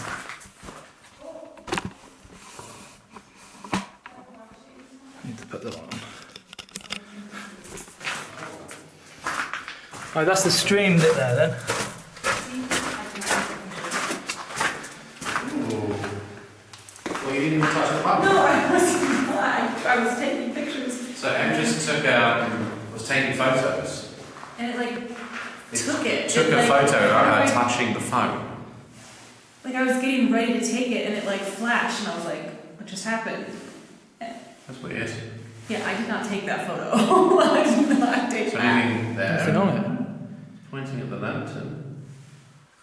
I need to put that on. Oh, that's the stream bit there then. Well, you didn't even touch the button. No, I was taking pictures. So Em just was taking photos. And it like took it. Took It, a like, photo of her like- touching the phone. Like I was getting ready to take it and it like flashed and I was like, what just happened? That's weird. Yeah, I did not take that photo. I did not take So that. anything there? Nothing on it. Pointing at the lantern.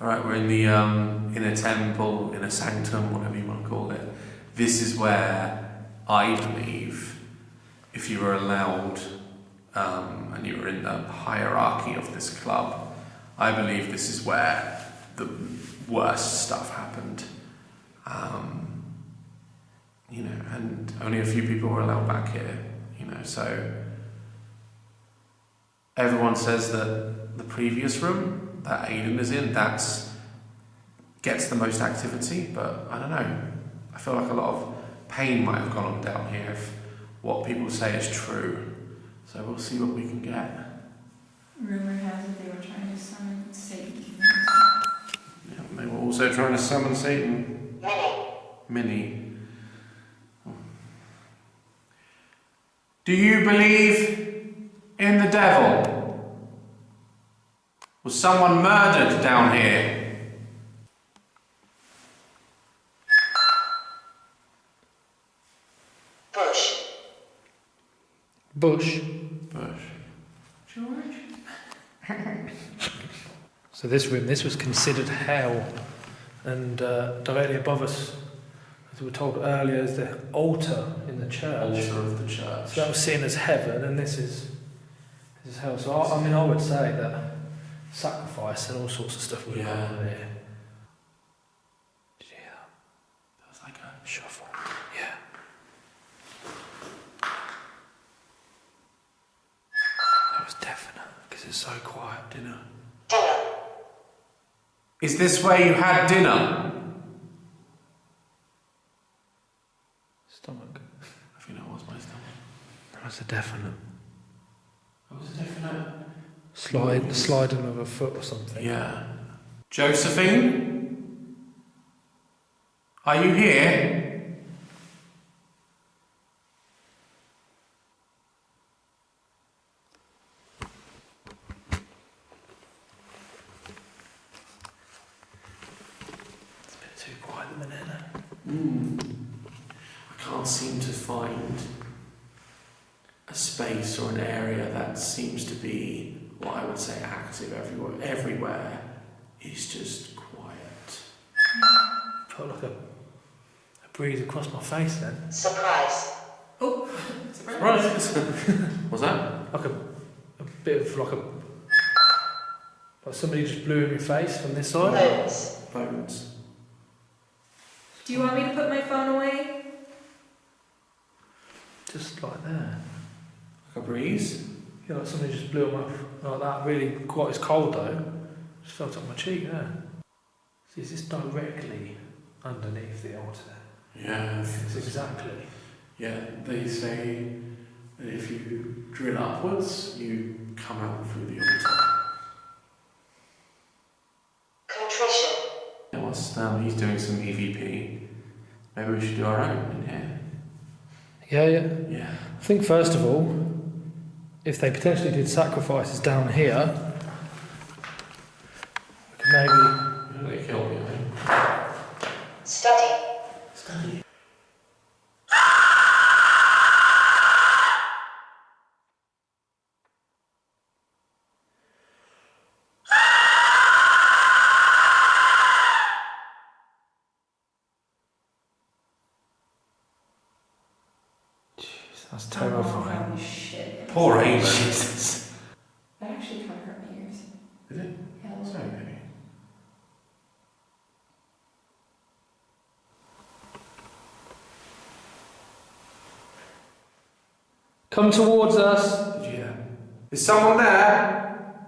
Alright, we're in the in a temple, in a sanctum, whatever you want to call it. This is where I believe if you were allowed and you were in the hierarchy of this club, I believe this is where the worst stuff happened. You know, and only a few people were allowed back here, you know, so everyone says that the previous room that Aiden is in, gets the most activity, but I don't know. I feel like a lot of pain might have gone on down here if what people say is true. So we'll see what we can get. Rumor has it they were trying to summon Satan. Yeah, they were also trying to summon Satan. Minnie. Do you believe in the devil? Was someone murdered down here? Bush. Bush. Bush. George? So this room, this was considered hell, and directly above us, as we were told earlier, is the altar in the church. Altar of the church. So that was seen as heaven, and this is hell. So I would say that sacrifice and all sorts of stuff would have gone on here. Did you hear that? That was like a shuffle. Yeah. That was definite because it's so quiet. Dinner. Dinner. Is this where you had dinner? Stomach. I think that was my stomach. That's a definite. That was a definite. Sliding of a foot or something. Yeah. Josephine? Are you here? It's a bit too quiet at the minute. I can't seem to find a space or an area that seems to be what I would say active everywhere It's just quiet. Felt like a breeze across my face then. Surprise. Oh, Surprise! What's that? Like a bit of like somebody just blew in your face from this side. Bones. Bones. do you want me to put my phone away? Just like there. Like a breeze? Yeah, like somebody just blew them up like that. Really quite as cold though. Just felt on my cheek there. See, is this directly underneath the altar? Yeah. It's exactly. Yeah, they say that if you drill upwards, you come out through the altar. Contrition. Now he's doing some EVP. Maybe we should do our own in here. Yeah. Yeah. I think first of all, if they potentially did sacrifices down here, we could maybe. They killed me, I think. Study. Study. That's terrifying. Holy shit. Poor Ava. Jesus. That actually kind of hurt my ears. Is it? Yeah, Sorry, maybe. Come towards us. Did you hear that? Is someone there?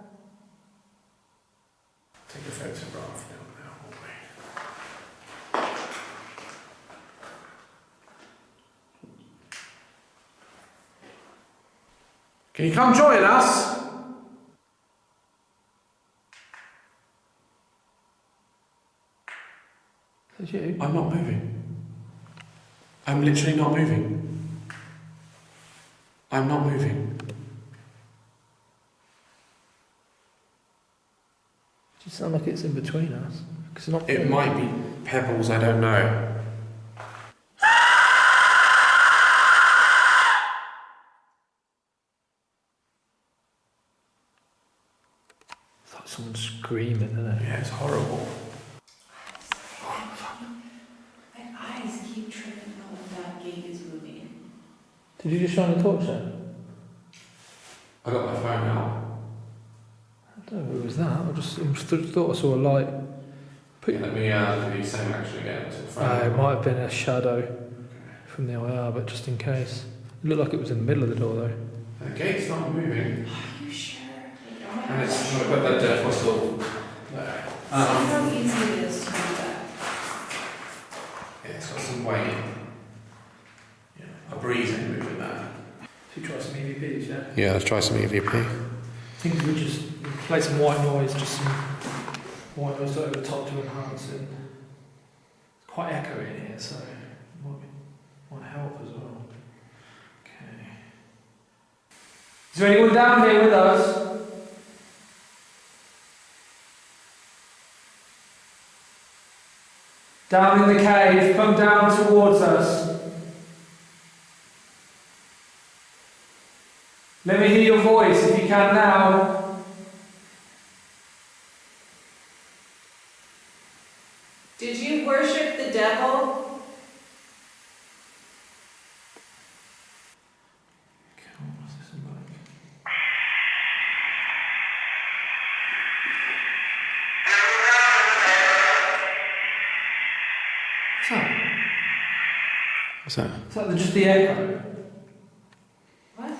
Take a photograph now, won't we? Can you come join us? Is you? I'm not moving. I'm literally not moving. I'm not moving. Does it sound like it's in between us? 'Cause it's not. It might be pebbles, I don't know. It's like someone screaming, isn't it? Yeah, it's horrible. My eyes keep tripping out when that gate is moving. Did you just shine the torch then? I got my phone out. I don't know who was that. I just thought I saw a light. Yeah, let me do the same action again. It might have been a shadow from the IR, but just in case. It looked like it was in the middle of the door though. The gate's not moving. Are you sure? Like, oh my And it's gosh. I'm gonna put that fossil there. See how easy it is to do that. Yeah, it's got some weight. Yeah, a breeze ain't moving that. Should we try some EVPs, yeah? Yeah, let's try some EVP. I think we just play some white noise, just some white noise over the top to enhance it. It's quite echoey in here, so it might help as well. Okay. Is there anyone down here with us? Down in the cave, come down towards us. Let me hear your voice if you can now. Did you worship the devil? What's that? Is that just the echo? What?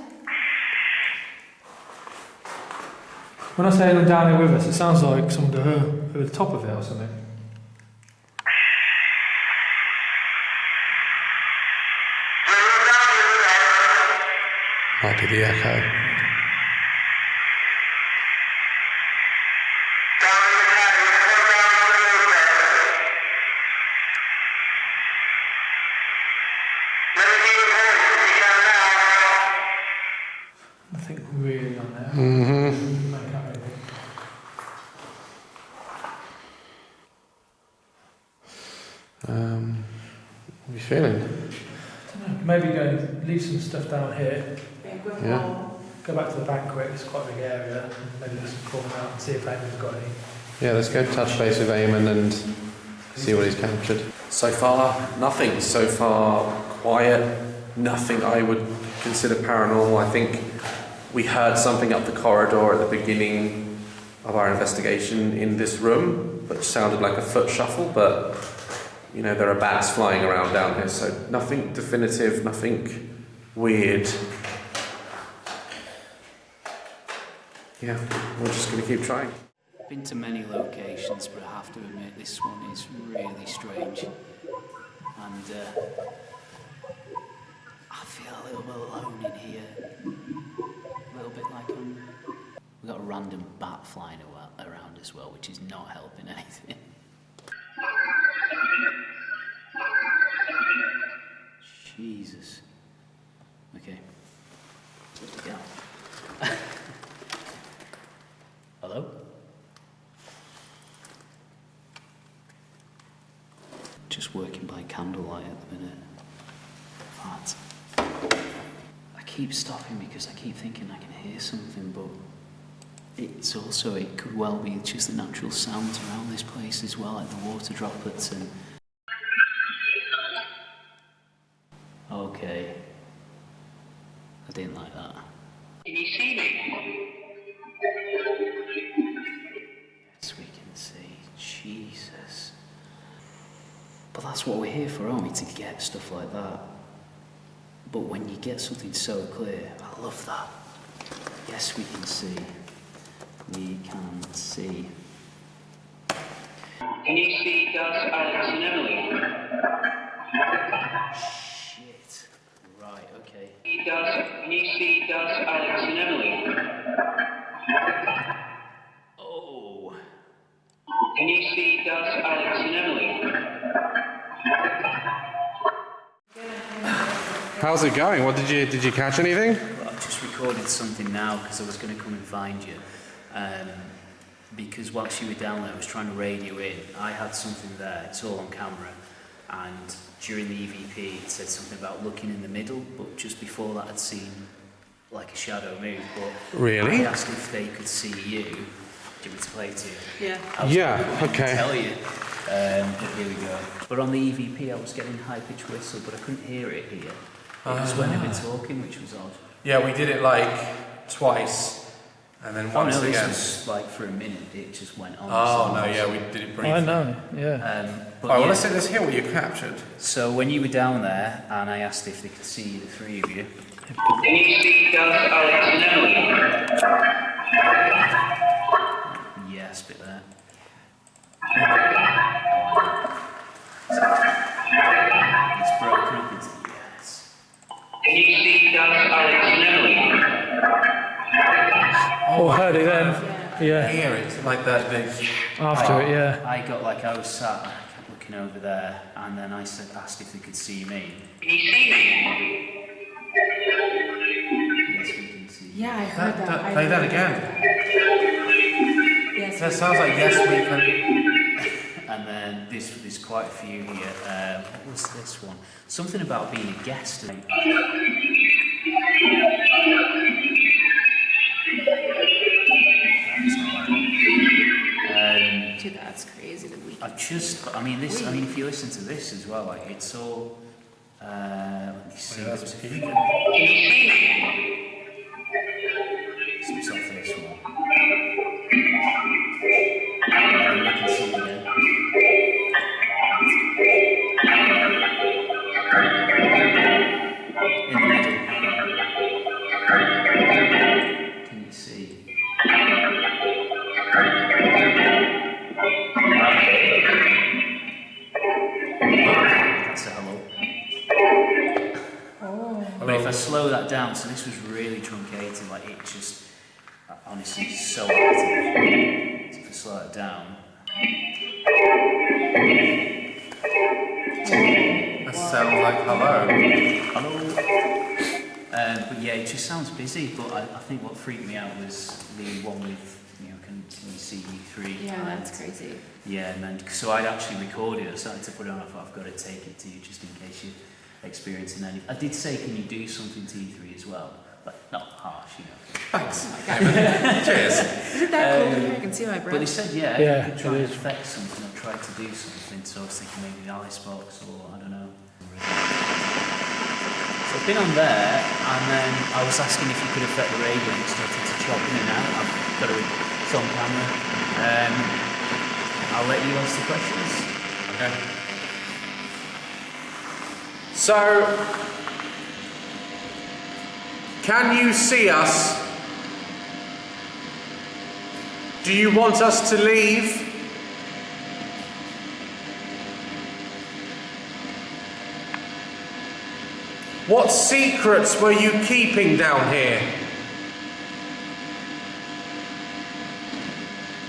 When I say them down here with us, it sounds like someone go over the top of it or something. Might be the echo. Nothing really on there. Mm-hmm. Make out anything. What are you feeling? I don't know, maybe go and leave some stuff down here. Banquet Yeah. hall. Go back to the banquet, it's quite a big area. And maybe just call them out and see if anyone's got any Yeah, let's go touch base with Eamon and see what he's captured. So far, nothing. So far, quiet. Nothing I would consider paranormal. I think we heard something up the corridor at the beginning of our investigation in this room, which sounded like a foot shuffle, but you know, there are bats flying around down here, so nothing definitive, nothing weird. Yeah, we're just going to keep trying. I've been to many locations, but I have to admit this one is really strange. And I feel a little bit alone in here. A little bit like we've got a random bat flying around as well, which is not helping anything. Jesus. Okay. Yeah. Hello? Just working by candlelight at the minute. But I keep stopping because I keep thinking I can hear something, but it's also, it could well be just the natural sounds around this place as well, like the water droplets and... Okay. I didn't like that. Can you see me? Yes, we can see. Jesus. But that's what we're here for, aren't we? To get stuff like that. But when you get something so clear, I love that. Yes, we can see. We can see. Can you see Dazs, Alex, and Emily? Shit. Right, okay. Can you see Dazs, Alex, and Emily? Oh. Can you see Dazs, Alex, and Emily? How's it going? What did you catch anything? Well, I've just recorded something now because I was going to come and find you. Because whilst you were down there, I was trying to radio in. I had something there, it's all on camera. And during the EVP, it said something about looking in the middle, but just before that, I'd seen like a shadow move. But Really? I asked if they could see you. Do you want me to play it to you? Yeah. I was Yeah, going to okay. tell you. But here we go. But on the EVP, I was getting high-pitched whistle, but I couldn't hear it here. It was when they were talking, which was odd. Yeah, we did it like twice, and then once this again. was like for a minute, it just went on. Oh no, yeah, we did it briefly. I know, yeah. But Oh, well, yeah, let's hear what you captured. so when you were down there, and I asked if they could see the three of you, Can you see Dazs, Alex, and Emily? yes, bit there. It's broken up into yes. Can you see Dazs, Alex, and Emily? Oh, I heard it then. Yeah. Hear it, like that big. After it, yeah. I got like, I was sat, I kept looking over there, and then I asked if they could see me. Can you see me? Yes, we can see. Yeah, I heard that. Play that again. Yes. That sounds like yes, we can. And then there's quite a few here. What was this one? Something about being a guest. Dude, that's crazy that we. I mean, if you listen to this as well, like it's all. Let me see. Yeah, that's There's a peak. few. Can you see me? So it's off this one. And then we can see again. In the middle. Can you see? That's a hello. I mean, if I slow that down, so this was really truncated, like it just, honestly, it's so active. So if I slow it down, That sounds like hello. hello. But yeah, it just sounds busy. But I think what freaked me out was the one with, can you see me three Yeah, times? that's crazy. Yeah, and then so I'd actually recorded it. I started to put it on. I thought I've got to take it to you just in case you're experiencing any. I did say, can you do something to E3 as well? But not harsh, Thanks. thanks. Cheers. Is it that cold in here? I can see my breath. But they said, yeah, Yeah, if you could try it and is. affect something or try to do something, so I was thinking maybe the icebox or I don't know. So I've been on there, and then I was asking if you could affect the radio, and it started to chop in and out. I've got it's on camera. I'll let you ask the questions. Okay. So, can you see us? Do you want us to leave? What secrets were you keeping down here?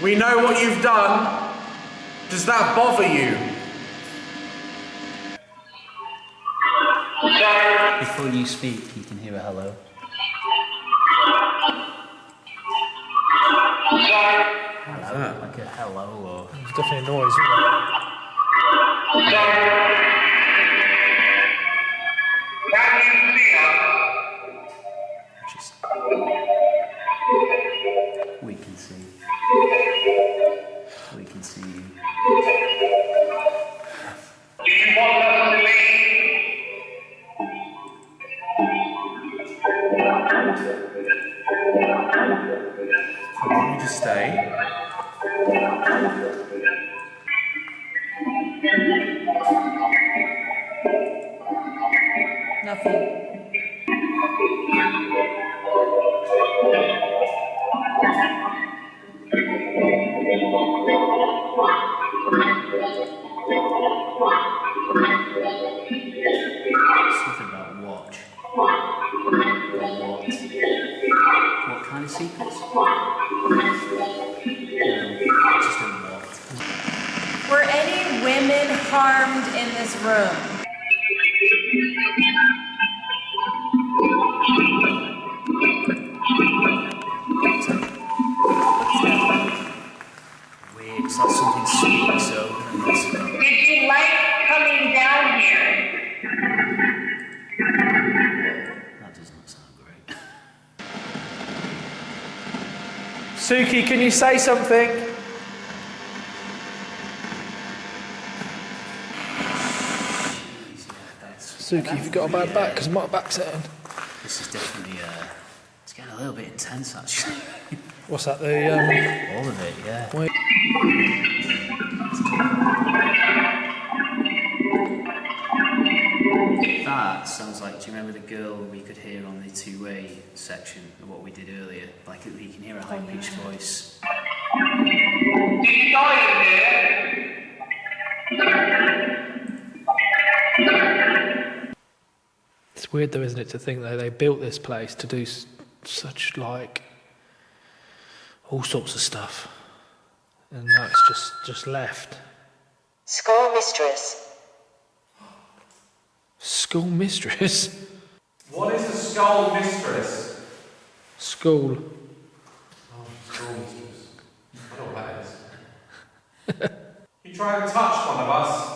We know what you've done. Does that bother you? Before you speak, you can hear a hello. Hello, like a hello or... There's definitely a noise, isn't Just... We can see. We can see you. Do you want us to leave? I want you to stay. Nothing. Something about watch. Or what? What kind of secrets? No, just a what. Were any women harmed in this room? Weird, it's like something speaks over and it's... Did you like coming down here? That does not sound great. Suki, can you say something? Suki, have you got a bad back? Because my back's hurting. This is definitely, it's getting a little bit intense actually. What's that? The All of it, yeah. wait. That sounds like, do you remember the girl we could hear on the two-way section of what we did earlier? Like you can hear a high-pitched voice. Did you die in here? It's weird though, isn't it, to think that they built this place to do such like all sorts of stuff, and now it's just left. School mistress. School mistress. What is a skull mistress? School. Oh, skull mistress. I don't know what that is. You try to touch one of us.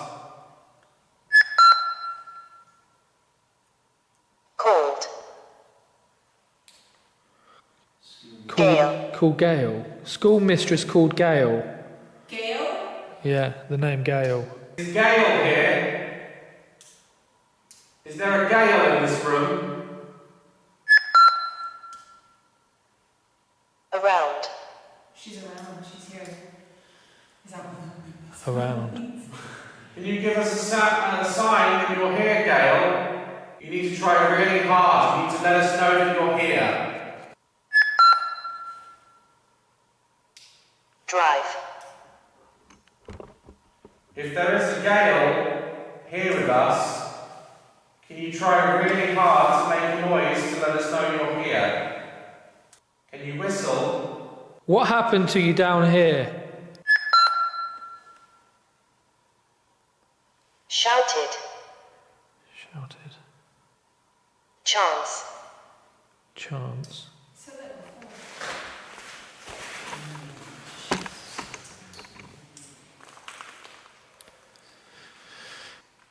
Called. Called Gail. School mistress called Gail. Gail? Yeah, the name Gail. Is Gail here? Is there a Gail in this room? Around. She's around, she's here. Is that one? Around. Can you give us a sign that you're here, Gail? You need to try really hard. You need to let us know that you're here. Drive. If there is a Gail here with us, can you try really hard to make a noise to let us know you're here? Can you whistle? What happened to you down here? Shouted. Shouted. Chance. Chance.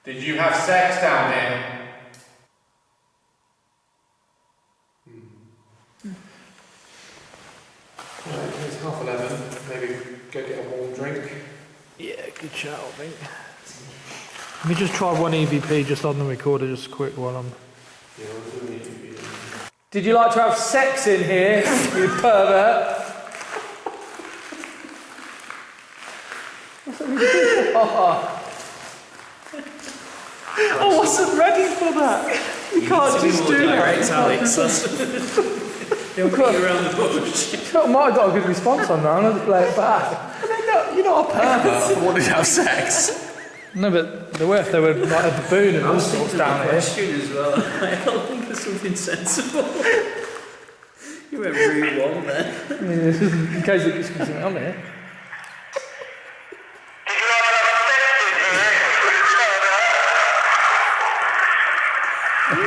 Did you have sex down there? 11:30. Maybe go get a warm drink. Yeah, good shout, I think. Let me just try one EVP just on the recorder, just a quick one. Yeah, we'll do an EVP. Did you like to have sex in here, you pervert? I wasn't ready for that. You can't just do that. Alex. Don't put you around the bush. I might have got a good response on that. I'm going to play it back. You're not a pervert for wanting to have sex. No, but the way if they were like a baboon and all sorts down here. As well. I don't think there's something sensible. You went really long there. In case it gets something on here.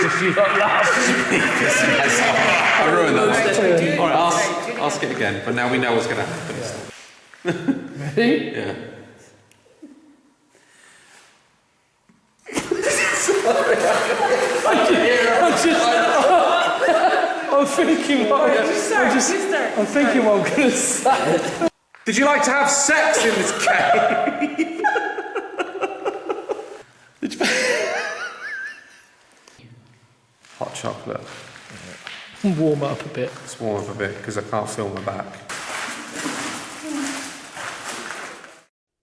Just you lot laugh. I ruined that. Alright, ask it again, but now we know what's going to happen. Yeah. Ready? Yeah. I'm thinking what I'm thinking what I'm going to say. Did you like to have sex in this cave? Hot chocolate. Warm up a bit. Let's warm up a bit because I can't feel my back.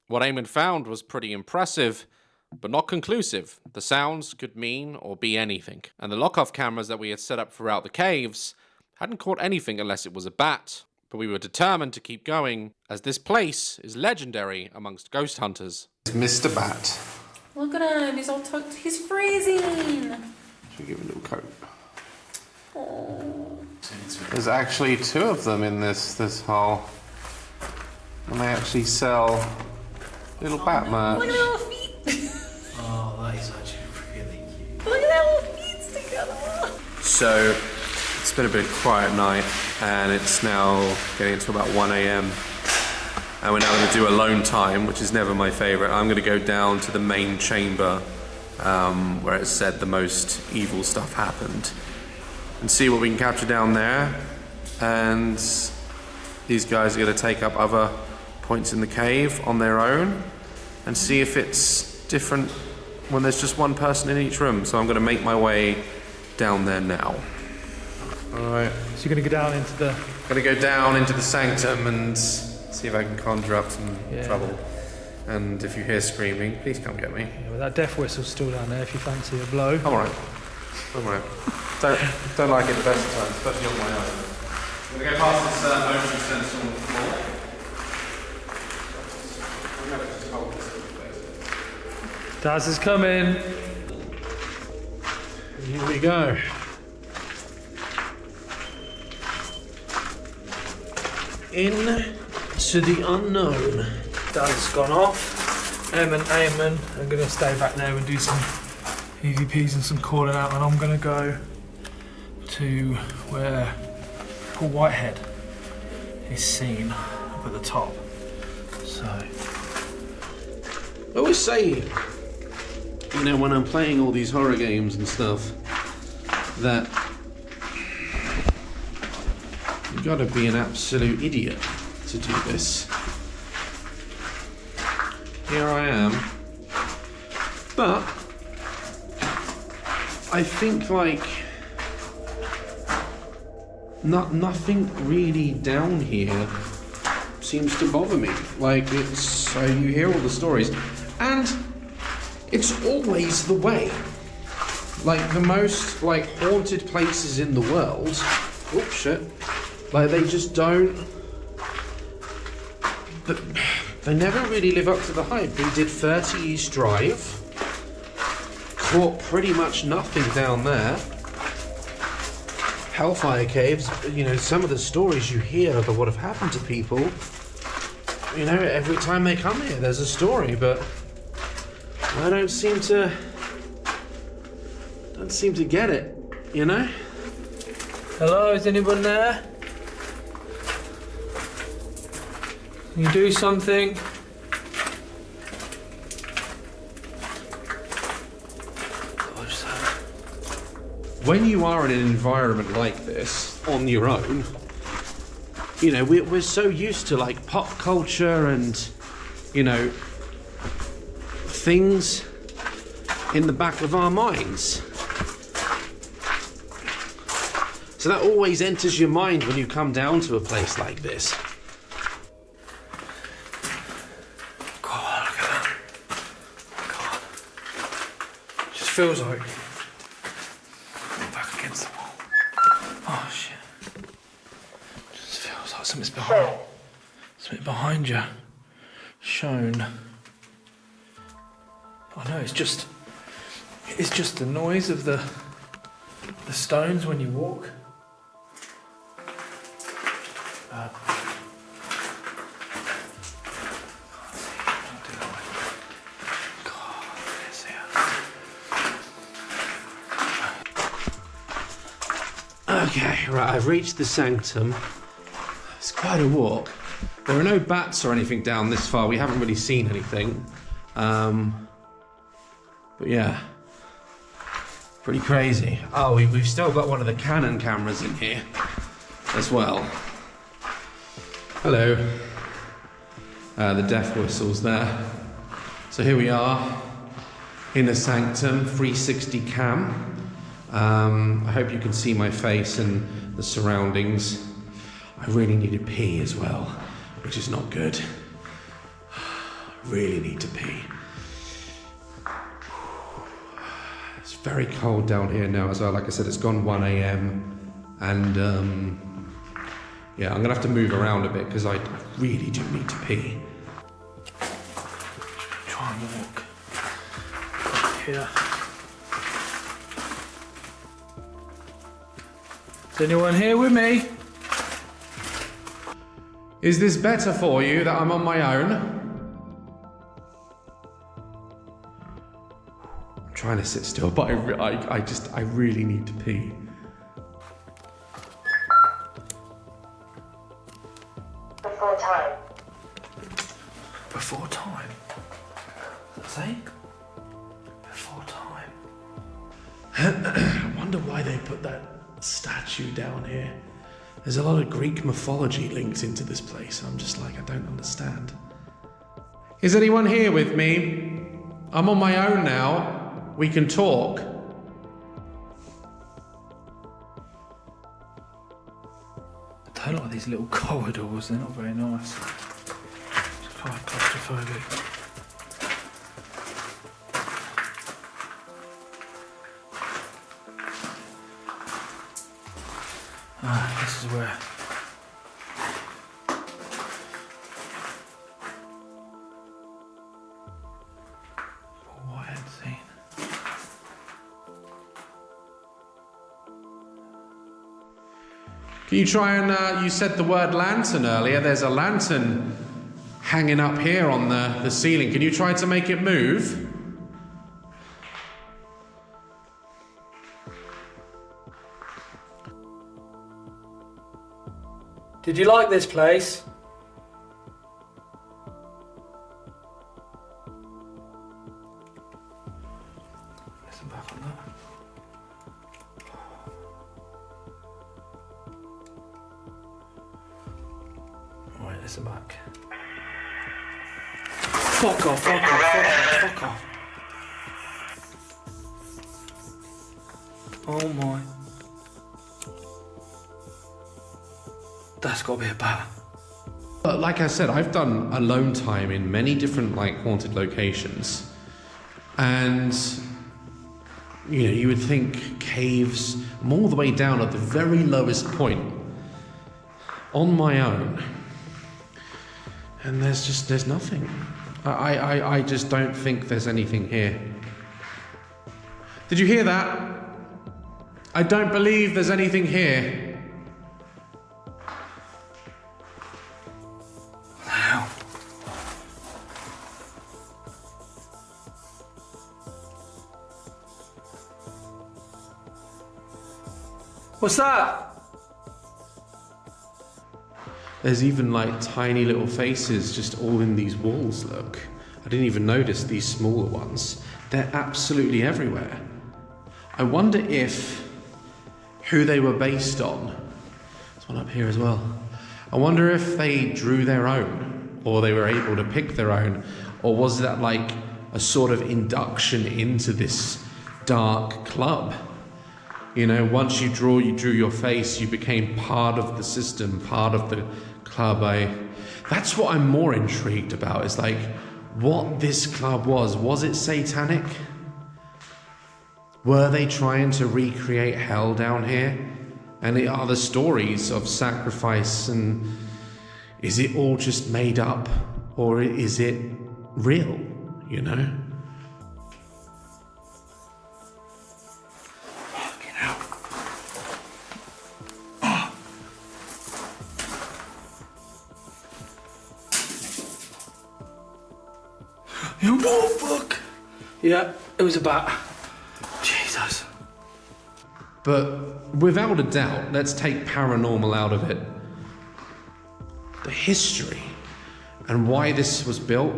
What Eamon found was pretty impressive, but not conclusive. The sounds could mean or be anything, and the lock-off cameras that we had set up throughout the caves hadn't caught anything unless it was a bat. But we were determined to keep going, as this place is legendary amongst ghost hunters. It's Mr. Bat. Look at him, he's all tucked, he's freezing. Should we give him a little coat? There's actually 2 of them in this hole. And they actually sell little bat merch. Look at their little feet. Oh, that is actually really cute. Look at their little feet together. So, it's been a bit quiet night, and it's now getting to about 1 a.m. And we're now going to do alone time, which is never my favourite. I'm going to go down to the main chamber, where it said the most evil stuff happened, and see what we can capture down there. And these guys are going to take up other points in the cave on their own, and see if it's different when there's just one person in each room. So I'm going to make my way down there now. Alright. So you're going to go down into the... Going to go down into the sanctum and see if I can conjure up some trouble. And if you hear screaming, please come get me. Yeah, well, that death whistle's still down there if you fancy a blow. I'm alright. I'm alright. Don't like it the best of times, especially on my own. I'm going to go past this motion sensor on the floor. I'm going to just hold this in place. Dazs is coming. Here we go. Into the unknown. Dazs has gone off. Em and Eamon are going to stay back there and do some EVPs and some calling out, and I'm going to go to where Paul Whitehead is seen up at the top. So I always say, you know, when I'm playing all these horror games and stuff, that you've got to be an absolute idiot to do this. Here I am. But I think like nothing really down here seems to bother me. Like it's you hear all the stories, and it's always the way. Like the most like haunted places in the world. Oh shit! Like they just don't. They never really live up to the hype. We did 30 East Drive. Caught pretty much nothing down there. Hellfire Caves, you know, some of the stories you hear of what have happened to people, you know, every time they come here there's a story, but I don't seem to get it, you know? hello, is anyone there? Can you do something? When you are in an environment like this, on your own, you know, we're so used to like pop culture and, you know, things in the back of our minds. So that always enters your mind when you come down to a place like this. God, look at that. God. It just feels like I'm back against the wall. Oh shit. It just feels like something's behind you. Shown. I know, it's just the noise of the stones when you walk. Okay, right, I've reached the sanctum. It's quite a walk. There are no bats or anything down this far. We haven't really seen anything. But yeah, pretty crazy. Oh, we've still got one of the Canon cameras in here as well. Hello. The death whistle's there. So here we are in the sanctum, 360 cam. I hope you can see my face and the surroundings. I really need to pee as well, which is not good. I really need to pee. It's very cold down here now as well. Like I said, it's gone 1 a.m. and yeah, I'm gonna have to move around a bit because I really do need to pee. Try and walk here. Is anyone here with me? Is this better for you that I'm on my own? I'm trying to sit still, but I really need to pee. Before time. Before time. See? Before time. I wonder why they put that statue down here. There's a lot of Greek mythology linked into this place. I'm just like, I don't understand. Is anyone here with me? I'm on my own now. We can talk. I don't like these little corridors, they're not very nice. It's quite claustrophobic. This is where. Oh, what I had seen. Can you try and, you said the word lantern earlier. There's a lantern hanging up here on the ceiling. Can you try to make it move? Did you like this place? Listen back on that. Right, listen back. Fuck off, fuck off, fuck off, fuck off. Oh my. That's got to be a bat. But like I said, I've done alone time in many different like haunted locations, and you know, you would think caves. I'm all the way down at the very lowest point on my own, and there's nothing. I just don't think there's anything here. Did you hear that? I don't believe there's anything here. What's that? There's even like tiny little faces just all in these walls, look. I didn't even notice these smaller ones. They're absolutely everywhere. I wonder if who they were based on. There's one up here as well. I wonder if they drew their own, or they were able to pick their own, or was that like a sort of induction into this dark club? You know, once you drew your face, you became part of the system, part of the club. That's what I'm more intrigued about, is like what this club was. Was it satanic? Were they trying to recreate hell down here? And are the stories of sacrifice, and is it all just made up, or is it real, you know? Fucking hell. Oh, fuck. Yeah, it was a bat. Jesus. But without a doubt, let's take paranormal out of it. The history and why this was built,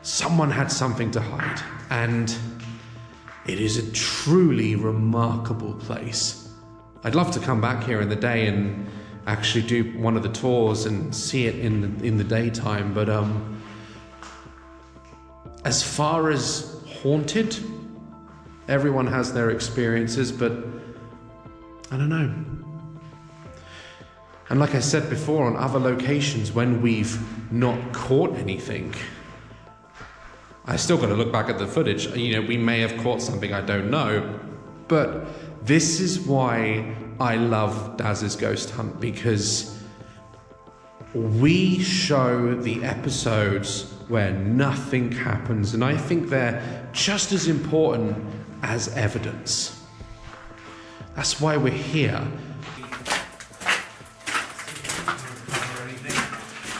someone had something to hide. And it is a truly remarkable place. I'd love to come back here in the day and actually do one of the tours and see it in the daytime. But as far as haunted, everyone has their experiences, but I don't know. And like I said before, on other locations, when we've not caught anything, I still got to look back at the footage. You know, we may have caught something, I don't know. But this is why I love Daz's Ghost Hunt, because we show the episodes where nothing happens, and I think they're just as important as evidence. That's why we're here.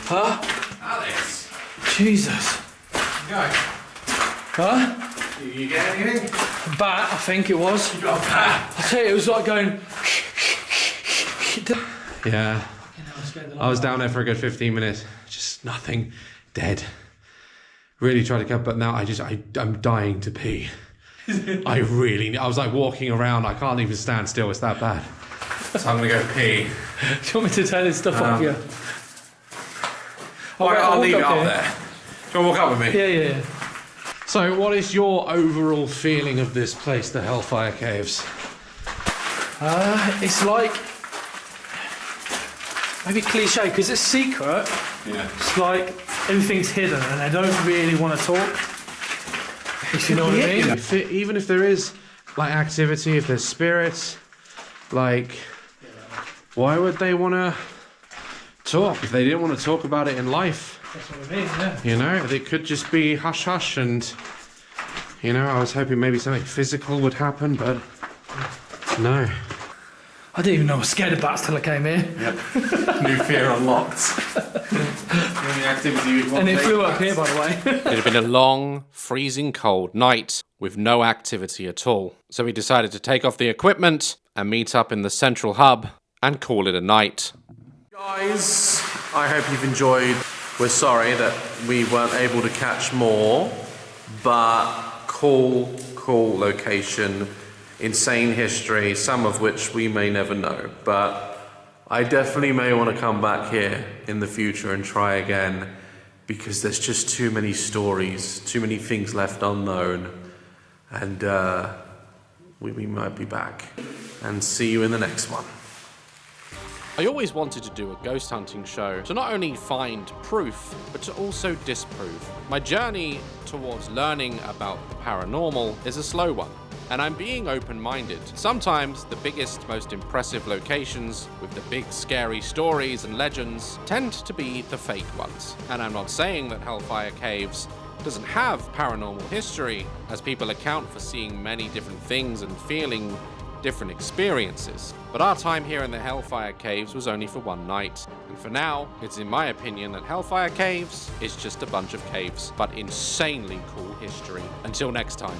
Huh? Alex! Jesus. Go. Huh? You get anything? A bat, I think it was. You got a bat? I tell you, it was like going. Yeah. I was down there for a good 15 minutes. Just nothing. Dead. Really tried to come, but now I'm dying to pee. I was like walking around. I can't even stand still. It's that bad. So I'm gonna go pee. Do you want me to turn this stuff off you? I'll leave it up up here. there. Do you want to walk up with me? Yeah. So, what is your overall feeling of this place, the Hellfire Caves? It's like maybe cliche because it's secret. Yeah. It's like everything's hidden and they don't really want to talk. If you know what I mean. Even if there is like activity, if there's spirits, like, why would they want to talk if they didn't want to talk about it in life? That's what I mean, yeah. You know, it could just be hush hush, and you know, I was hoping maybe something physical would happen, but no. I didn't even know I was scared of bats till I came here. Yep. New fear unlocked. And it flew up here, by the way. It had been a long, freezing cold night with no activity at all. So we decided to take off the equipment and meet up in the central hub and call it a night. Guys, I hope you've enjoyed. We're sorry that we weren't able to catch more, but cool location, insane history, some of which we may never know. But I definitely may want to come back here in the future and try again, because there's just too many stories, too many things left unknown, and we might be back. And see you in the next one. I always wanted to do a ghost hunting show to not only find proof, but to also disprove. My journey towards learning about the paranormal is a slow one, and I'm being open-minded. Sometimes the biggest, most impressive locations with the big scary stories and legends tend to be the fake ones. And I'm not saying that Hellfire Caves doesn't have paranormal history, as people account for seeing many different things and feeling different experiences. But our time here in the Hellfire Caves was only for one night. And for now, it's in my opinion that Hellfire Caves is just a bunch of caves, but insanely cool history. Until next time.